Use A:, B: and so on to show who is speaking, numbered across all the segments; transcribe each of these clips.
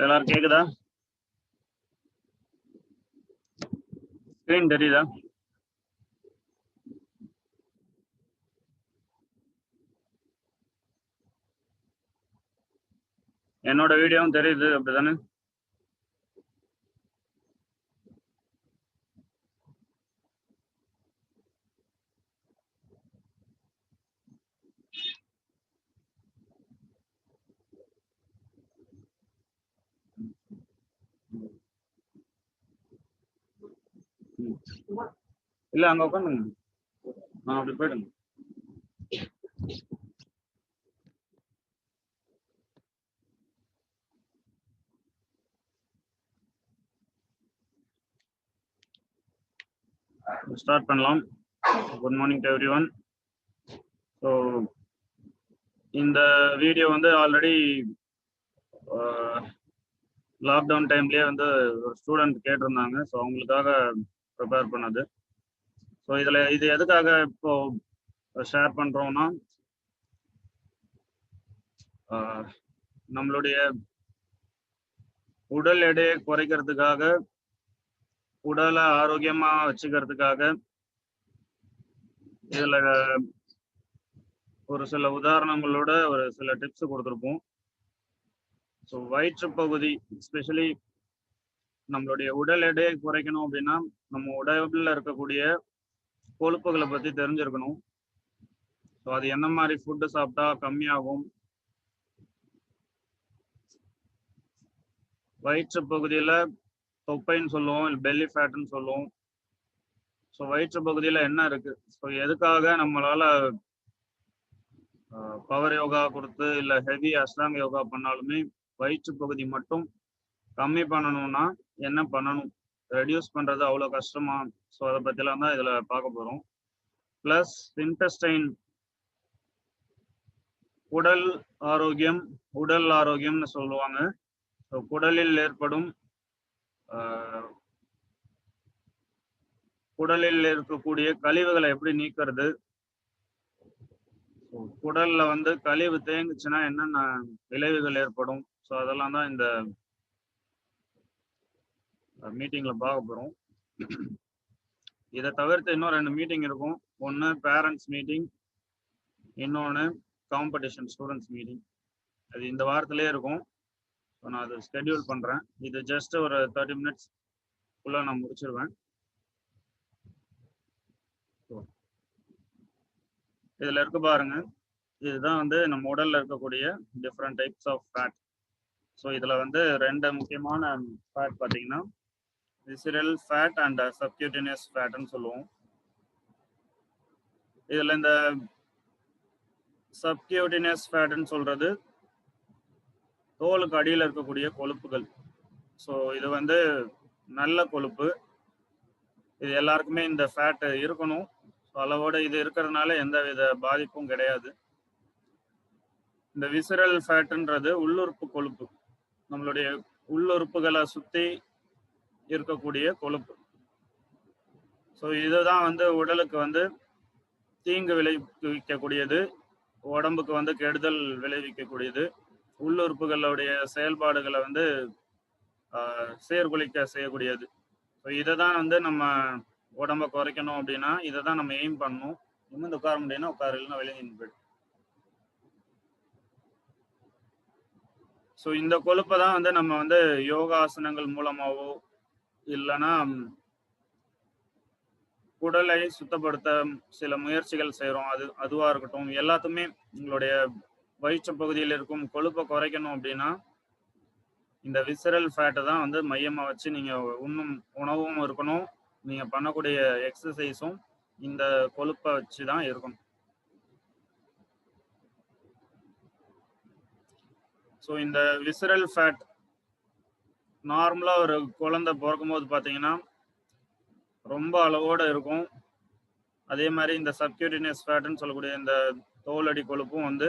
A: எல்லாரும் கேக்குதா? ஸ்கிரீன் தெரியுதா? என்னோட வீடியோவும் தெரியுது அப்படிதானே? இல்ல அங்க உட்காந்துங்க. அப்படி போயிடுங்க. ஸ்டார்ட் பண்ணலாம். Good morning to everyone. So இந்த வீடியோ வந்து ஆல்ரெடி லாக்டவுன் டைம்லேயே வந்து ஒரு ஸ்டூடெண்ட் கேட்டிருந்தாங்க. ஸோ அவங்களுக்காக ப்ரிப்பேர் பண்ணது. ஸோ இது எதுக்காக இப்போ ஷேர் பண்ணுறோம்னா, நம்மளுடைய உடல் எடையை குறைக்கிறதுக்காக, உடலை ஆரோக்கியமா வச்சுக்கிறதுக்காக இதுல ஒரு சில உதாரணங்களோட ஒரு சில டிப்ஸ் கொடுத்துருப்போம். ஸோ வயிற்று பகுதி எஸ்பெஷலி நம்மளுடைய உடல் எடையை குறைக்கணும் அப்படின்னா நம்ம உடல்ல இருக்கக்கூடிய கொழுப்புகளை பத்தி தெரிஞ்சிருக்கணும். ஸோ அது என்ன மாதிரி ஃபுட்டு சாப்பிட்டா கம்மியாகும், வயிற்று பகுதியில தொப்பைன்னு சொல்லுவோம், இல்லை பெல்லி ஃபேட்னு சொல்லுவோம். ஸோ வயிற்று பகுதியில என்ன இருக்கு, ஸோ எதுக்காக நம்மளால பவர் யோகா கொடுத்து இல்லை ஹெவி அஷ்டாங்க யோகா பண்ணாலுமே வயிற்று பகுதி மட்டும் கம்மி பண்ணணும்னா என்ன பண்ணணும், ரெடியூஸ் பண்றது அவ்வளோ கஷ்டமா? ஸோ அதை பற்றிலாம் தான் இதில் பார்க்க போகிறோம். ப்ளஸ் இன்டெஸ்டைன், உடல் ஆரோக்கியம்னு சொல்லுவாங்க. ஸோ குடலில் இருக்கக்கூடிய கழிவுகளை எப்படி நீக்கிறது, குடல்ல வந்து கழிவு தேங்குச்சுன்னா என்னென்ன விளைவுகள் ஏற்படும், ஸோ அதெல்லாம் தான் இந்த மீட்டிங்ல பார்க்க போறோம். இதை தவிர்த்து இன்னும் 2 மீட்டிங் இருக்கும். ஒன்று பேரண்ட்ஸ் மீட்டிங், இன்னொன்று காம்படிஷன் ஸ்டூடெண்ட்ஸ் மீட்டிங். அது இந்த வாரத்திலே இருக்கும். ஸோ நான் அதை ஸ்கெடியூல் பண்ணுறேன். இது ஜஸ்ட் ஒரு 30 minutes நான் முடிச்சிருவேன். இதில் இருக்கு பாருங்க, இதுதான் வந்து நம்ம உடல்ல இருக்கக்கூடிய different types of fat. So இதில் வந்து 2 முக்கியமான ஃபேட் பார்த்தீங்கன்னா விசிரல் ஃபேட் அண்ட் சப்கியூட்டேனியஸ் ஃபேட்னு சொல்லுவோம். இதில் இந்த சப்கியூட்டேனியஸ் ஃபேட்னு சொல்றது தோலுக்கு அடியில் இருக்கக்கூடிய கொழுப்புகள். ஸோ இது வந்து நல்ல கொழுப்பு. இது எல்லாருக்குமே இந்த ஃபேட் இருக்கணும். ஸோ அளவோட இது இருக்கிறதுனால எந்த வித பாதிப்பும் கிடையாது. இந்த விசிரல் ஃபேட்ன்றது உள்ளுறுப்பு கொழுப்பு, நம்மளுடைய உள்ளுறுப்புகளை சுற்றி இருக்கக்கூடிய கொழுப்பு. ஸோ இதுதான் வந்து உடலுக்கு வந்து தீங்கு விளைவிக்கக்கூடியது, உடம்புக்கு வந்து கெடுதல் விளைவிக்கக்கூடியது, உள்ளுறுப்புகளுடைய செயல்பாடுகளை வந்து சீர்குலைக்க செய்யக்கூடியது. ஸோ இதை தான் வந்து நம்ம உடம்பை குறைக்கணும் அப்படின்னா இதை தான் நம்ம எய்ம் பண்ணணும். நிமிர்ந்து உட்கார முடியும்னா உட்கார, இல்லைன்னா வெளியே நின்று போயிடும். ஸோ இந்த கொழுப்பை தான் வந்து நம்ம வந்து யோகாசனங்கள் மூலமாவோ இல்லைன்னா உடலை சுத்தப்படுத்த சில முயற்சிகள் செய்கிறோம். அதுவாக இருக்கட்டும், எல்லாத்துமே உங்களுடைய வயிற்று பகுதியில் இருக்கும் கொழுப்பை குறைக்கணும் அப்படின்னா இந்த விசரல் ஃபேட்டை தான் வந்து மையமாக வச்சு நீங்கள் உண்ணும் உணவும் இருக்கணும், நீங்கள் பண்ணக்கூடிய எக்ஸசைஸும் இந்த கொழுப்பை வச்சு தான் இருக்கணும். ஸோ இந்த விசரல் ஃபேட் நார்மலாக ஒரு குழந்தை பிறக்கும் போது பார்த்தீங்கன்னா ரொம்ப அளவோடு இருக்கும். அதே மாதிரி இந்த சப்கியூட்டேனியஸ் ஃபேட்னு சொல்லக்கூடிய இந்த தோலடி கொழுப்பும் வந்து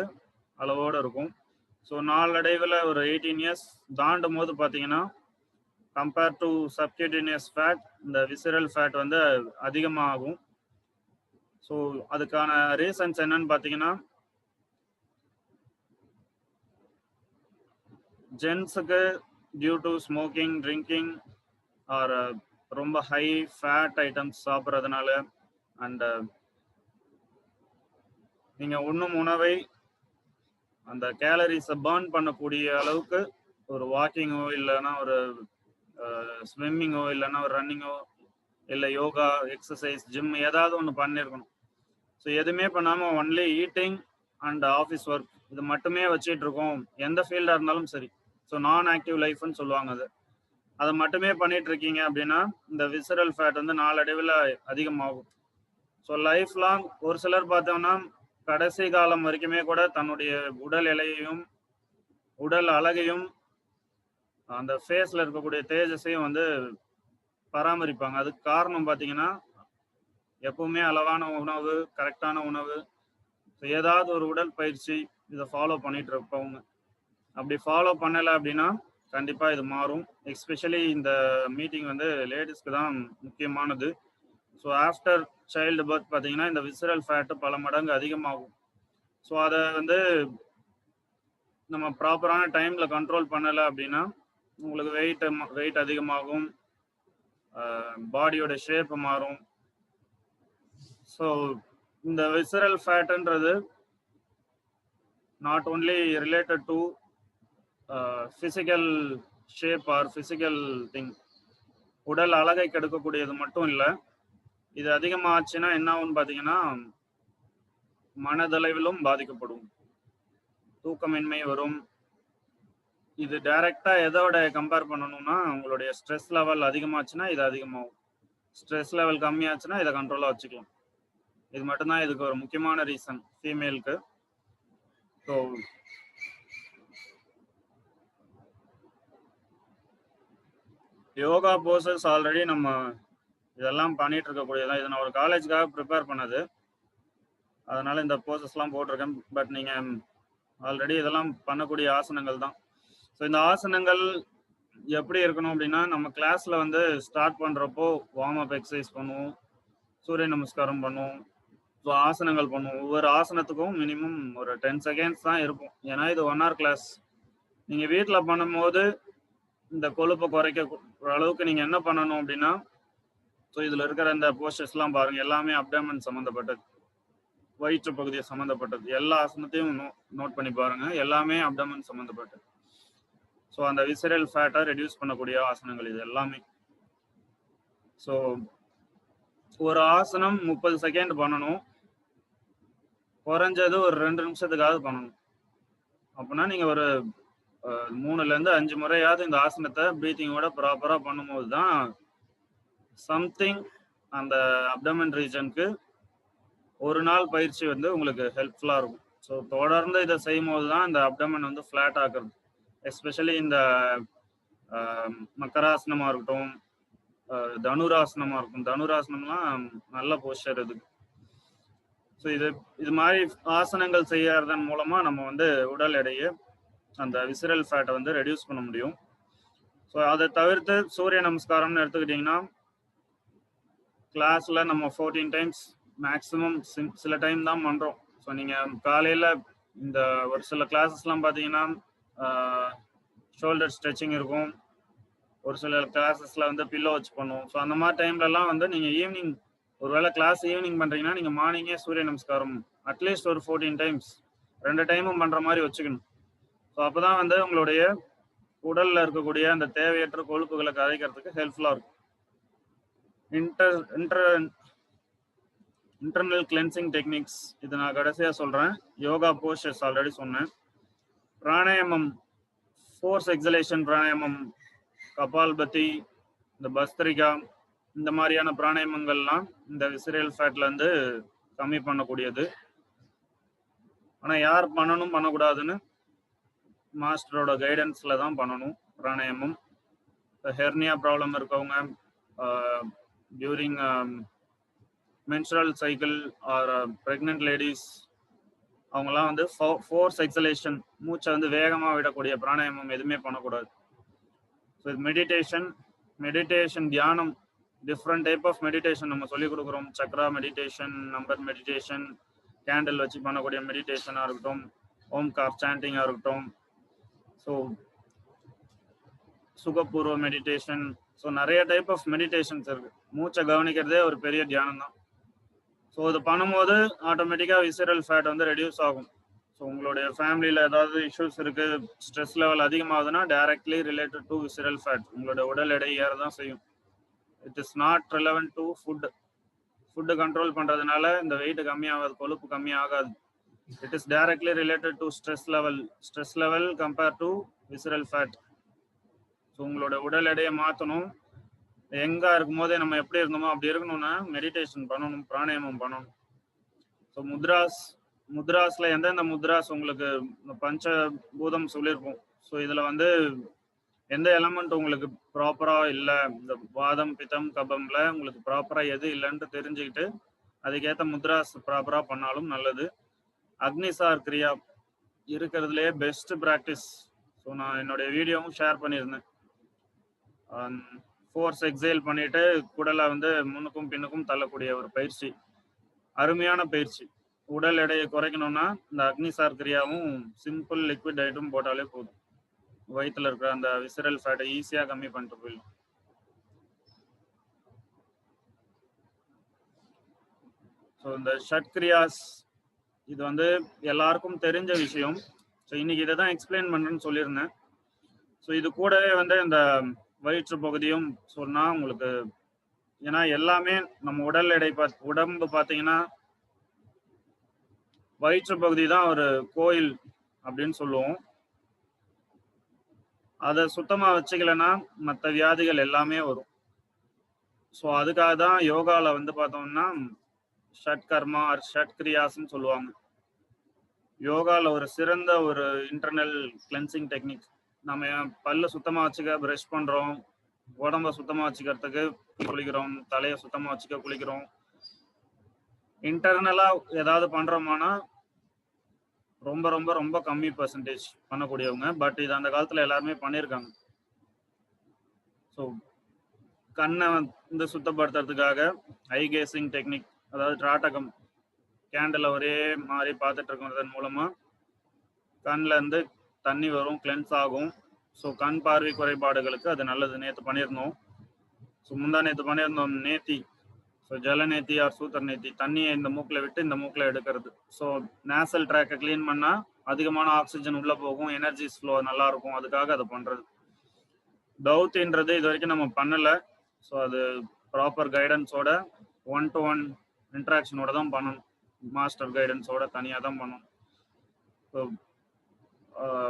A: அளவோடு இருக்கும். ஸோ நாளடைவில் ஒரு 18 years தாண்டும் போது பார்த்தீங்கன்னா கம்பேர் டு சப்கியூட்டேனியஸ் ஃபேட் இந்த விசரல் ஃபேட் வந்து அதிகமாகும். ஸோ அதுக்கான ரீசன்ஸ் என்னன்னு பார்த்தீங்கன்னா, ஜென்ஸுக்கு due to smoking, drinking or ரொம்ப ஹை ஃபேட் ஐட்டம்ஸ் சாப்பிட்றதுனால அண்ட் நீங்கள் உண்ணும் உணவை அந்த கேலரிஸை பர்ன் பண்ணக்கூடிய அளவுக்கு ஒரு வாக்கிங்கோ இல்லைன்னா ஒரு ஸ்விம்மிங்கோ இல்லைன்னா ஒரு ரன்னிங்கோ இல்லை யோகா, எக்ஸசைஸ், ஜிம் ஏதாவது ஒன்று பண்ணியிருக்கணும். ஸோ எதுவுமே பண்ணாமல் only eating and office work இது மட்டுமே வச்சுட்டு இருக்கோம், எந்த ஃபீல்டாக இருந்தாலும் சரி. ஸோ நான் ஆக்டிவ் லைஃப்னு சொல்லுவாங்க அது. அதை மட்டுமே பண்ணிட்டு இருக்கீங்க அப்படின்னா இந்த விசரல் ஃபேட் வந்து நாளடைவில் அதிகமாகும். ஸோ லைஃப் லாங் ஒரு சிலர் பார்த்தோம்னா கடைசி காலம் வரைக்குமே கூட தன்னுடைய உடல் எடையையும் உடல் அழகையும் அந்த ஃபேஸில் இருக்கக்கூடிய தேஜஸையும் வந்து பராமரிப்பாங்க. அதுக்கு காரணம் பார்த்தீங்கன்னா எப்பவுமே அளவான உணவு, கரெக்டான உணவு, ஏதாவது ஒரு உடல் பயிற்சி இதை ஃபாலோ பண்ணிட்டு இருப்பவங்க. அப்படி ஃபாலோ பண்ணலை அப்படின்னா கண்டிப்பாக இது மாறும். எஸ்பெஷலி இந்த மீட்டிங் வந்து லேடிஸ்க்கு தான் முக்கியமானது. ஸோ ஆஃப்டர் சைல்டு பர்த் பார்த்தீங்கன்னா இந்த விசரல் ஃபேட்டு பல மடங்கு அதிகமாகும். ஸோ அதை வந்து நம்ம ப்ராப்பரான டைமில் கண்ட்ரோல் பண்ணலை அப்படின்னா உங்களுக்கு வெயிட் அதிகமாகும், பாடியோட ஷேப் மாறும். ஸோ இந்த விசரல் ஃபேட்டுன்றது not only related to physical shape or physical thing, உடல் அழகை கெடுக்கக்கூடியது மட்டும் இல்லை. இது அதிகமாச்சுன்னா என்ன ஆகும்னு பார்த்தீங்கன்னா மனதளவிலும் பாதிக்கப்படும், தூக்கமின்மை வரும். இது டைரக்டா எதோட கம்பேர் பண்ணணும்னா உங்களுடைய ஸ்ட்ரெஸ் லெவல் அதிகமாச்சுன்னா இது அதிகமாகும், ஸ்ட்ரெஸ் லெவல் கம்மியாச்சுன்னா இதை கண்ட்ரோலாக வச்சுக்கலாம். இது மட்டும்தான் இதுக்கு ஒரு முக்கியமான ரீசன் ஃபீமேலுக்கு. ஸோ யோகா போசஸ் ஆல்ரெடி நம்ம இதெல்லாம் பண்ணிட்டு இருக்கக்கூடியதான். இது நான் ஒரு காலேஜுக்காக ப்ரிப்பேர் பண்ணது, அதனால இந்த போசஸ்லாம் போட்டிருக்கேன். பட் நீங்கள் ஆல்ரெடி இதெல்லாம் பண்ணக்கூடிய ஆசனங்கள் தான். ஸோ இந்த ஆசனங்கள் எப்படி இருக்கணும் அப்படின்னா நம்ம கிளாஸில் வந்து ஸ்டார்ட் பண்ணுறப்போ வார்ம் அப் எக்ஸசைஸ் பண்ணுவோம், சூரிய நமஸ்காரம் பண்ணுவோம், ஸோ ஆசனங்கள் பண்ணுவோம். ஒவ்வொரு ஆசனத்துக்கும் மினிமம் ஒரு 10 செகண்ட்ஸ் தான் இருக்கும், ஏன்னா இது 1 hour கிளாஸ். நீங்கள் வீட்டில் பண்ணும்போது இந்த கொழுப்பை குறைக்க அளவுக்கு நீங்கள் என்ன பண்ணணும் அப்படின்னா, ஸோ இதில் இருக்கிற இந்த போஸ்டர்ஸ்லாம் பாருங்கள், எல்லாமே அப்டாமன் சம்மந்தப்பட்டது, வயிற்று பகுதியை சம்மந்தப்பட்டது. எல்லா ஆசனத்தையும் நோட் பண்ணி பாருங்கள், எல்லாமே அப்டாமன் சம்மந்தப்பட்டது. ஸோ அந்த விசரல் ஃபேட்டை ரெடியூஸ் பண்ணக்கூடிய ஆசனங்கள் இது எல்லாமே. ஸோ ஒரு ஆசனம் 30 செகண்ட் பண்ணணும், குறைஞ்சது ஒரு 2 நிமிஷத்துக்காவது பண்ணணும். அப்படின்னா நீங்கள் ஒரு 3 to 5 முறையாவது இந்த ஆசனத்தை ப்ரீத்திங்கோட ப்ராப்பராக பண்ணும்போது தான் சம்திங் அந்த அப்டமன் ரீஜனுக்கு ஒரு நாள் பயிற்சி வந்து உங்களுக்கு ஹெல்ப்ஃபுல்லாக இருக்கும். ஸோ தொடர்ந்து இதை செய்யும் போது தான் இந்த அப்டமன் வந்து ஃப்ளாட் ஆக்குறது. எஸ்பெஷலி இந்த மக்கராசனமாக இருக்கட்டும், தனுராசனமாக இருக்கும். தனுராசனம்லாம் நல்ல போஸ்டர் இதுக்கு. ஸோ இது மாதிரி ஆசனங்கள் செய்யறதன் மூலமாக நம்ம வந்து உடல் எடையை அந்த விசரல் ஃபேட்டை வந்து ரெடியூஸ் பண்ண முடியும். ஸோ அதை தவிர்த்து சூரிய நமஸ்காரம்னு எடுத்துக்கிட்டிங்கன்னா கிளாஸில் நம்ம 14 times மேக்ஸிமம் சில டைம் தான் பண்ணுறோம். ஸோ நீங்கள் காலையில் இந்த ஒரு சில கிளாஸஸ்லாம் பார்த்தீங்கன்னா ஷோல்டர் ஸ்ட்ரெச்சிங் இருக்கும், ஒரு சில கிளாஸஸில் வந்து பில்லோ வச்சு பண்ணுவோம். ஸோ அந்த மாதிரி டைம்லலாம் வந்து நீங்கள் ஈவினிங் ஒருவேளை கிளாஸ் ஈவினிங் பண்ணுறீங்கன்னா நீங்கள் மார்னிங்கே சூரிய நமஸ்காரம் அட்லீஸ்ட் ஒரு 14 times 2 டைமும் பண்ணுற மாதிரி வச்சுக்கணும். ஸோ அப்போ தான் வந்து உங்களுடைய உடலில் இருக்கக்கூடிய அந்த தேவையற்ற கொழுப்புகளை கரைக்கிறதுக்கு ஹெல்ப்ஃபுல்லாக இருக்கும். இன்டர்னல் கிளென்சிங் டெக்னிக்ஸ் இது நான் கடைசியாக சொல்கிறேன். யோகா போஸ்டர்ஸ் ஆல்ரெடி சொன்னேன். பிராணாயாமம், ஃபோர்ஸ் எக்ஸலேஷன் பிராணாயாமம், கபால்பதி, இந்த பஸ்திரிகா, இந்த மாதிரியான பிராணாயாமங்கள்லாம் இந்த விசரல் ஃபேட்ல இருந்து கம்மி பண்ணக்கூடியது. ஆனால் யார் பண்ணணும் பண்ணக்கூடாதுன்னு மாஸ்டரோட கைடன்ஸில் தான் பண்ணணும் பிராணாயாமம். ஹெர்னியா ப்ராப்ளம் இருக்கவங்க, during menstrual cycle R pregnant ladies, அவங்கெல்லாம் வந்து ஃபோர்ஸ் எக்ஸலேஷன் மூச்சை வந்து வேகமாக விடக்கூடிய பிராணாயாமம் எதுவுமே பண்ணக்கூடாது. ஸோ இது மெடிடேஷன் தியானம், டிஃப்ரெண்ட் டைப் ஆஃப் மெடிடேஷன் நம்ம சொல்லிக் கொடுக்குறோம். Chakra meditation, number meditation, candle வச்சு பண்ணக்கூடிய மெடிடேஷனாக இருக்கட்டும், ஓம்கார் சாண்டிங்காக இருக்கட்டும். ஸோ சுகபூர்வ மெடிடேஷன். ஸோ நிறைய டைப் ஆஃப் மெடிடேஷன்ஸ் இருக்கு. மூச்சை கவனிக்கிறதே ஒரு பெரிய தியானம் தான். ஸோ இது பண்ணும்போது ஆட்டோமேட்டிக்காக விசரல் ஃபேட் வந்து ரெடியூஸ் ஆகும். ஸோ உங்களுடைய ஃபேமிலியில் ஏதாவது இஷ்யூஸ் இருக்கு, ஸ்ட்ரெஸ் லெவல் அதிகமாகுதுன்னா directly related to visceral fat. உங்களுடைய உடல் எடை ஏற தான் செய்யும். It is not relevant to food control பண்ணுறதுனால இந்த வெயிட் கம்மியாகாது, கொழுப்பு கம்மியாகாது. It is directly related to stress level compare to visceral fat. So உங்களோட உடல் எடையை மாற்றணும். எங்கே இருக்கும்போதே நம்ம எப்படி இருந்தோமோ அப்படி இருக்கணும்னா மெடிடேஷன் பண்ணணும், பிராணாயாமம் பண்ணணும். ஸோ முத்ராஸில் எந்தெந்த முத்ராஸ் உங்களுக்கு பஞ்ச பூதம் சொல்லியிருப்போம். ஸோ இதில் வந்து எந்த எலமெண்ட் உங்களுக்கு ப்ராப்பராக இல்லை, இந்த வாதம் பித்தம் கபம்ல உங்களுக்கு ப்ராப்பராக எது இல்லைன்ட்டு தெரிஞ்சுக்கிட்டு அதுக்கேற்ற முத்ராஸ் ப்ராப்பராக பண்ணாலும் நல்லது. அக்னிசார் கிரியா இருக்கிறதுலே பெஸ்ட் ப்ராக்டிஸ். ஸோ நான் என்னுடைய வீடியோவும் ஷேர் பண்ணியிருந்தேன். ஃபோர்ஸ் எக்ஸைல் பண்ணிட்டு குடலை வந்து முன்னுக்கும் பின்னுக்கும் தள்ளக்கூடிய ஒரு பயிற்சி, அருமையான பயிற்சி. உடல் எடையை குறைக்கணும்னா இந்த அக்னிசார் கிரியாவும் சிம்பிள் லிக்விட் டயட்டும் போட்டாலே போதும். வயிற்றுல இருக்கிற அந்த விசரல் ஃபேட்டை ஈஸியாக கம்மி பண்ணிட்டு போயிடும். ஸோ இந்த ஷட்கிரியாஸ் இது வந்து எல்லாருக்கும் தெரிஞ்ச விஷயம். ஸோ இன்னைக்கு இதை தான் எக்ஸ்பிளைன் பண்ணுறேன்னு சொல்லியிருந்தேன். ஸோ இது கூடவே வந்து இந்த வயிற்று பகுதியும் சொன்னா உங்களுக்கு, ஏன்னா எல்லாமே நம்ம உடல் எடை உடம்பு பார்த்தீங்கன்னா வயிற்று பகுதி தான் ஒரு கோயில் அப்படின்னு சொல்லுவோம். அதை சுத்தமாக வச்சுக்கலன்னா மற்ற வியாதிகள் எல்லாமே வரும். ஸோ அதுக்காக தான் யோகாவில் வந்து பார்த்தோம்னா ஷட் கர்மா ஆர் ஷட் கிரியாஸ்ன்னு சொல்லுவாங்க. யோகாவில் ஒரு சிறந்த ஒரு இன்டர்னல் கிளென்சிங் டெக்னிக். நம்ம பல்ல சுத்தமாக வச்சுக்க ப்ரஷ் பண்ணுறோம், உடம்ப சுத்தமாக வச்சுக்கிறதுக்கு குளிக்கிறோம், தலையை சுத்தமாக வச்சுக்க குளிக்கிறோம். இன்டர்னலாக ஏதாவது பண்ணுறோமானா ரொம்ப ரொம்ப ரொம்ப கம்மி பர்சன்டேஜ் பண்ணக்கூடியவங்க. பட் இது அந்த காலத்தில் எல்லாருமே பண்ணியிருக்காங்க. ஸோ கண்ணை வந்து சுத்தப்படுத்துறதுக்காக ஐ கேசிங் டெக்னிக், அதாவது திராட்டகம், கேண்டில் ஒரே மாதிரி பார்த்துட்டு இருக்கிறதன் மூலமாக கண்ணில் இருந்து தண்ணி வரும், கிளென்ஸ் ஆகும். ஸோ கண் பார்வை குறைபாடுகளுக்கு அது நல்லது. நேற்று பண்ணியிருந்தோம். ஸோ நேற்று பண்ணியிருந்தோம் நேத்தி. ஸோ ஜலநேத்தி ஆர் சூத்தர் நேத்தி, தண்ணியை இந்த மூக்கில் விட்டு இந்த மூக்கில் எடுக்கிறது. ஸோ நேசல் ட்ராக்கை க்ளீன் பண்ணால் அதிகமான ஆக்சிஜன் உள்ளே போகும், எனர்ஜி ஃப்ளோ நல்லா இருக்கும். அதுக்காக அதை பண்ணுறது. தௌத்தின்றது இது வரைக்கும் நம்ம பண்ணலை. ஸோ அது ப்ராப்பர் கைடன்ஸோட 1-to-1 இன்ட்ராக்ஷனோட தான் பண்ணணும். மாஸ்டர் கைடன்ஸோட தனியாக தான் பண்ணணும். ஸோ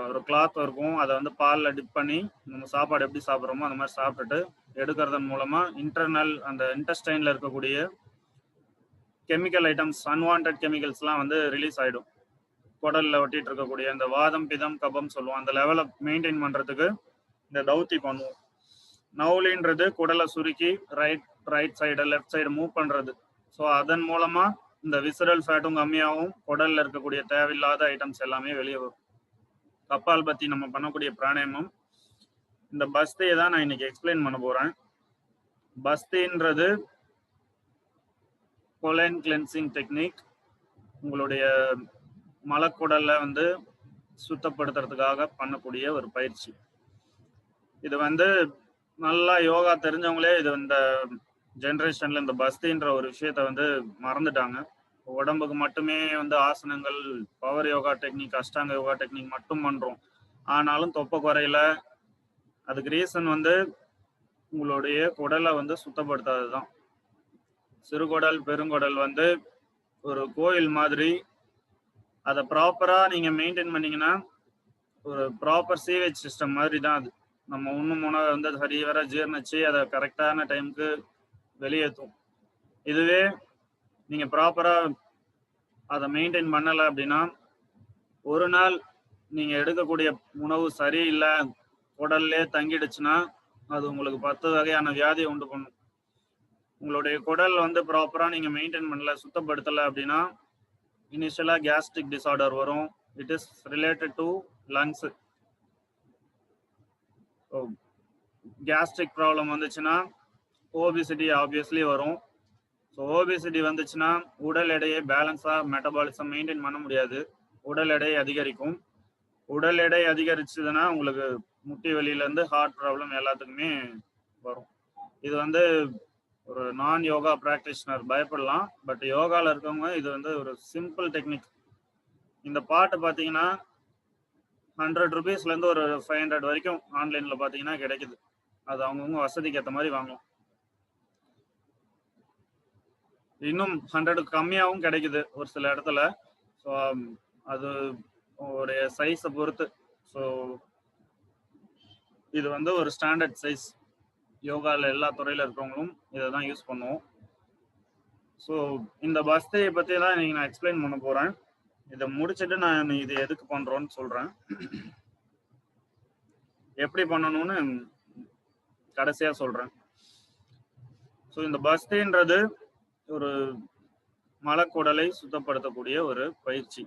A: ஒரு கிளாத் இருக்கும், அதை வந்து பாலில் டிப் பண்ணி நம்ம சாப்பாடு எப்படி சாப்பிட்றோமோ அந்த மாதிரி சாப்பிட்டுட்டு எடுக்கிறதன் மூலமாக இன்டர்னல் அந்த இன்டெஸ்டைனில் இருக்கக்கூடிய கெமிக்கல் ஐட்டம்ஸ், அன்வான்ட் கெமிக்கல்ஸ்லாம் வந்து ரிலீஸ் ஆகிடும். குடலில் ஒட்டிகிட்டு இருக்கக்கூடிய அந்த வாதம் பிதம் கபம் சொல்லுவோம், அந்த லெவலை மெயின்டைன் பண்ணுறதுக்கு இந்த தௌத்தி பண்ணுவோம். நவுலின்றது குடலை சுருக்கி right side left side move பண்ணுறது. ஸோ அதன் மூலமாக இந்த விசரல் ஃபேட்டும் கம்மியாகவும் குடலில் இருக்கக்கூடிய தேவையில்லாத ஐட்டம்ஸ் எல்லாமே வெளியே வரும். கப்பால் பற்றி நம்ம பண்ணக்கூடிய பிராணாயாமம். இந்த பஸ்தியை தான் நான் இன்னைக்கு எக்ஸ்பிளைன் பண்ண போகிறேன். பஸ்தின்றது கொலைன் கிளென்சிங் டெக்னிக். உங்களுடைய மலக்குடலை வந்து சுத்தப்படுத்துறதுக்காக பண்ணக்கூடிய ஒரு பயிற்சி. இது வந்து நல்லா யோகா தெரிஞ்சவங்களே இது இந்த ஜென்ரேஷனில் இந்த பஸ்தின்ற ஒரு விஷயத்த வந்து மறந்துட்டாங்க. உடம்புக்கு மட்டுமே வந்து ஆசனங்கள், பவர் யோகா டெக்னிக், அஷ்டாங்க யோகா டெக்னிக் மட்டும் பண்ணுறோம். ஆனாலும் தொப்பை குறையில. அதுக்கு ரீசன் வந்து உங்களுடைய குடலை வந்து சுத்தப்படுத்தாது தான். சிறுகுடல் பெருங்குடல் வந்து ஒரு கோயில் மாதிரி. அதை ப்ராப்பராக நீங்கள் மெயின்டைன் பண்ணிங்கன்னா ஒரு ப்ராப்பர் சீவேஜ் சிஸ்டம் மாதிரி தான் அது. நம்ம உண்ணும் உணவை வந்து சரிவர ஜீர்ணிச்சு அதை கரெக்டான டைமுக்கு வெளியேற்றும். இதுவே நீங்கள் ப்ராப்பராக அதை மெயின்டைன் பண்ணலை அப்படின்னா ஒரு நாள் நீங்கள் எடுக்கக்கூடிய உணவு சரியில்லை, குடல்லே தங்கிடுச்சுன்னா அது உங்களுக்கு 10 வகையான வியாதியை உண்டு பண்ணும். உங்களுடைய குடல் வந்து ப்ராப்பராக நீங்கள் மெயின்டைன் பண்ணல, சுத்தப்படுத்தலை அப்படின்னா இனிஷியலாக கேஸ்ட்ரிக் டிசார்டர் வரும். It is related to lungs. Gastric problem வந்துச்சுன்னா ஓபிசிட்டி ஆப்வியஸ்லி வரும். ஸோ ஓபிசிட்டி வந்துச்சுன்னா உடல் எடையை பேலன்ஸாக மெட்டபாலிசம் மெயின்டைன் பண்ண முடியாது, உடல் எடை அதிகரிக்கும். உடல் எடை அதிகரிச்சதுன்னா உங்களுக்கு முட்டி வலியிலேருந்து ஹார்ட் ப்ராப்ளம் எல்லாத்துக்குமே வரும். இது வந்து ஒரு நான் யோகா ப்ராக்டிஷனர் பயப்படலாம், பட் யோகாவில் இருக்கவங்க இது வந்து ஒரு சிம்பிள் டெக்னிக். இந்த பாட்டு பார்த்தீங்கன்னா ₹100 ஒரு 500 வரைக்கும் ஆன்லைனில் பார்த்தீங்கன்னா கிடைக்குது. அது அவங்கவுங்க வசதிக்கு ஏற்ற மாதிரி வாங்கலாம். இன்னும் 100 கம்மியாகவும் கிடைக்குது ஒரு சில இடத்துல. ஸோ அது ஒரு சைஸை பொறுத்து. ஸோ இது வந்து ஒரு ஸ்டாண்டர்ட் சைஸ். யோகாவில் எல்லா துறையில் இருக்கிறவங்களும் இதை தான் யூஸ் பண்ணுவோம். ஸோ இந்த பஸ்தையை பற்றி தான் இன்னைக்கு நான் எக்ஸ்பிளைன் பண்ண போகிறேன். இதை முடிச்சுட்டு நான் இது எதுக்கு பண்ணுறோன்னு சொல்கிறேன். எப்படி பண்ணணும்னு கடைசியாக சொல்கிறேன். ஸோ இந்த பஸ்தைன்றது ஒரு மலக்குடலை சுத்தப்படுத்தக்கூடிய ஒரு பயிற்சி.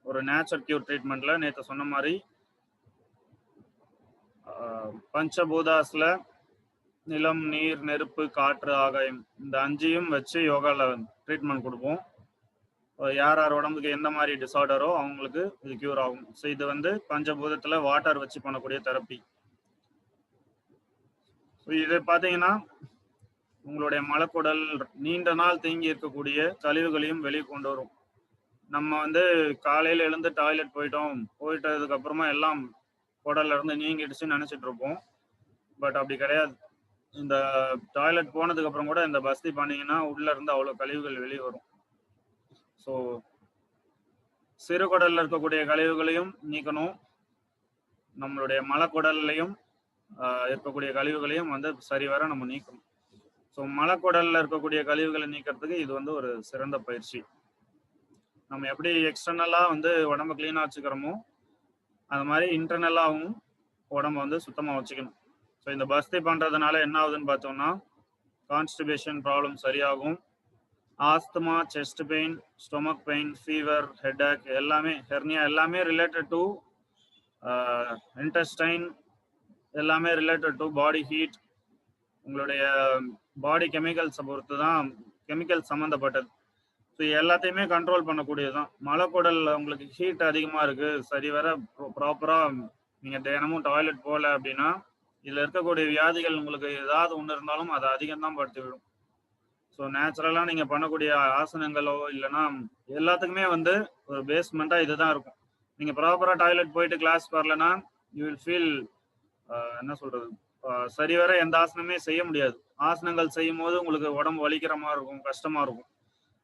A: ஒரு நேச்சர் கியூர் ட்ரீட்மெண்ட்ல நேற்று சொன்ன மாதிரி பஞ்சபூதாஸ்ல நிலம், நீர், நெருப்பு, காற்று, ஆகாயம் இந்த 5ஐயும் வச்சு யோகாவில் ட்ரீட்மெண்ட் கொடுப்போம். யார் யார் உடம்புக்கு எந்த மாதிரி டிசார்டரோ அவங்களுக்கு இது கியூர் ஆகும். ஸோ இது வந்து பஞ்சபூதத்தில் வாட்டர் வச்சு பண்ணக்கூடிய தெரப்பி. ஸோ இது பார்த்தீங்கன்னா உங்களுடைய மலக்குடல் நீண்ட நாள் தேங்கி இருக்கக்கூடிய கழிவுகளையும் வெளியே கொண்டு வரும். நம்ம வந்து காலையில் எழுந்து டாய்லெட் போயிட்டதுக்கு அப்புறமா எல்லாம் குடல்ல இருந்து நீங்கிடுச்சுன்னு நினைச்சிட்டு இருப்போம். பட் அப்படி கிடையாது. இந்த டாய்லெட் போனதுக்கு அப்புறம் கூட இந்த பஸ்தி பண்ணீங்கன்னா உள்ள இருந்து அவ்வளவு கழிவுகள் வெளியே வரும். ஸோ சிறுகுடல்ல இருக்கக்கூடிய கழிவுகளையும் நீக்கணும், நம்மளுடைய மலக்குடல்லையும் இருக்கக்கூடிய கழிவுகளையும் வந்து சரிவர நம்ம நீக்கணும். ஸோ மலக்குடல்ல இருக்கக்கூடிய கழிவுகளை நீக்கிறதுக்கு இது வந்து ஒரு சிறந்த பயிற்சி. நம்ம எப்படி எக்ஸ்டர்னலா வந்து உடம்ப கிளீனா வச்சுக்கிறோமோ அது மாதிரி இன்டர்னலாகவும் உடம்ப வந்து சுத்தமாக வச்சுக்கணும். ஸோ இந்த பஸ்தி பண்ணுறதுனால என்ன ஆகுதுன்னு பார்த்தோம்னா கான்ஸ்டிபேஷன் ப்ராப்ளம் சரியாகும். Asthma, chest pain, stomach pain, fever, headache எல்லாமே, ஹெர்னியா எல்லாமே ரிலேட்டட் டு இன்டெஸ்டைன், எல்லாமே ரிலேட்டட் டு பாடி ஹீட். உங்களுடைய பாடி கெமிக்கல்ஸை பொறுத்து தான், கெமிக்கல் சம்மந்தப்பட்டது. ஸோ எல்லாத்தையுமே கண்ட்ரோல் பண்ணக்கூடியது தான். மலக்குடல் உங்களுக்கு ஹீட் அதிகமாக இருக்குது, சரிவர ப்ராப்பராக நீங்கள் தினமும் டாய்லெட் போகல அப்படின்னா இதில் இருக்கக்கூடிய வியாதிகள் உங்களுக்கு ஏதாவது ஒன்று இருந்தாலும் அதை அதிகம்தான் படுத்தி விடும். ஸோ நேச்சுரலாக நீங்கள் பண்ணக்கூடிய ஆசனங்களோ இல்லைன்னா எல்லாத்துக்குமே வந்து ஒரு பேஸ்மெண்ட்டாக இதுதான் இருக்கும். நீங்கள் ப்ராப்பராக டாய்லெட் போயிட்டு கிளாஸ் வரலன்னா யூ வில் ஃபீல் என்ன சொல்கிறது, சரிவர எந்த ஆசனமே செய்ய முடியாது. ஆசனங்கள் செய்யும் போது உங்களுக்கு உடம்பு வலிக்கிற மாதிரி இருக்கும், கஷ்டமாக இருக்கும்.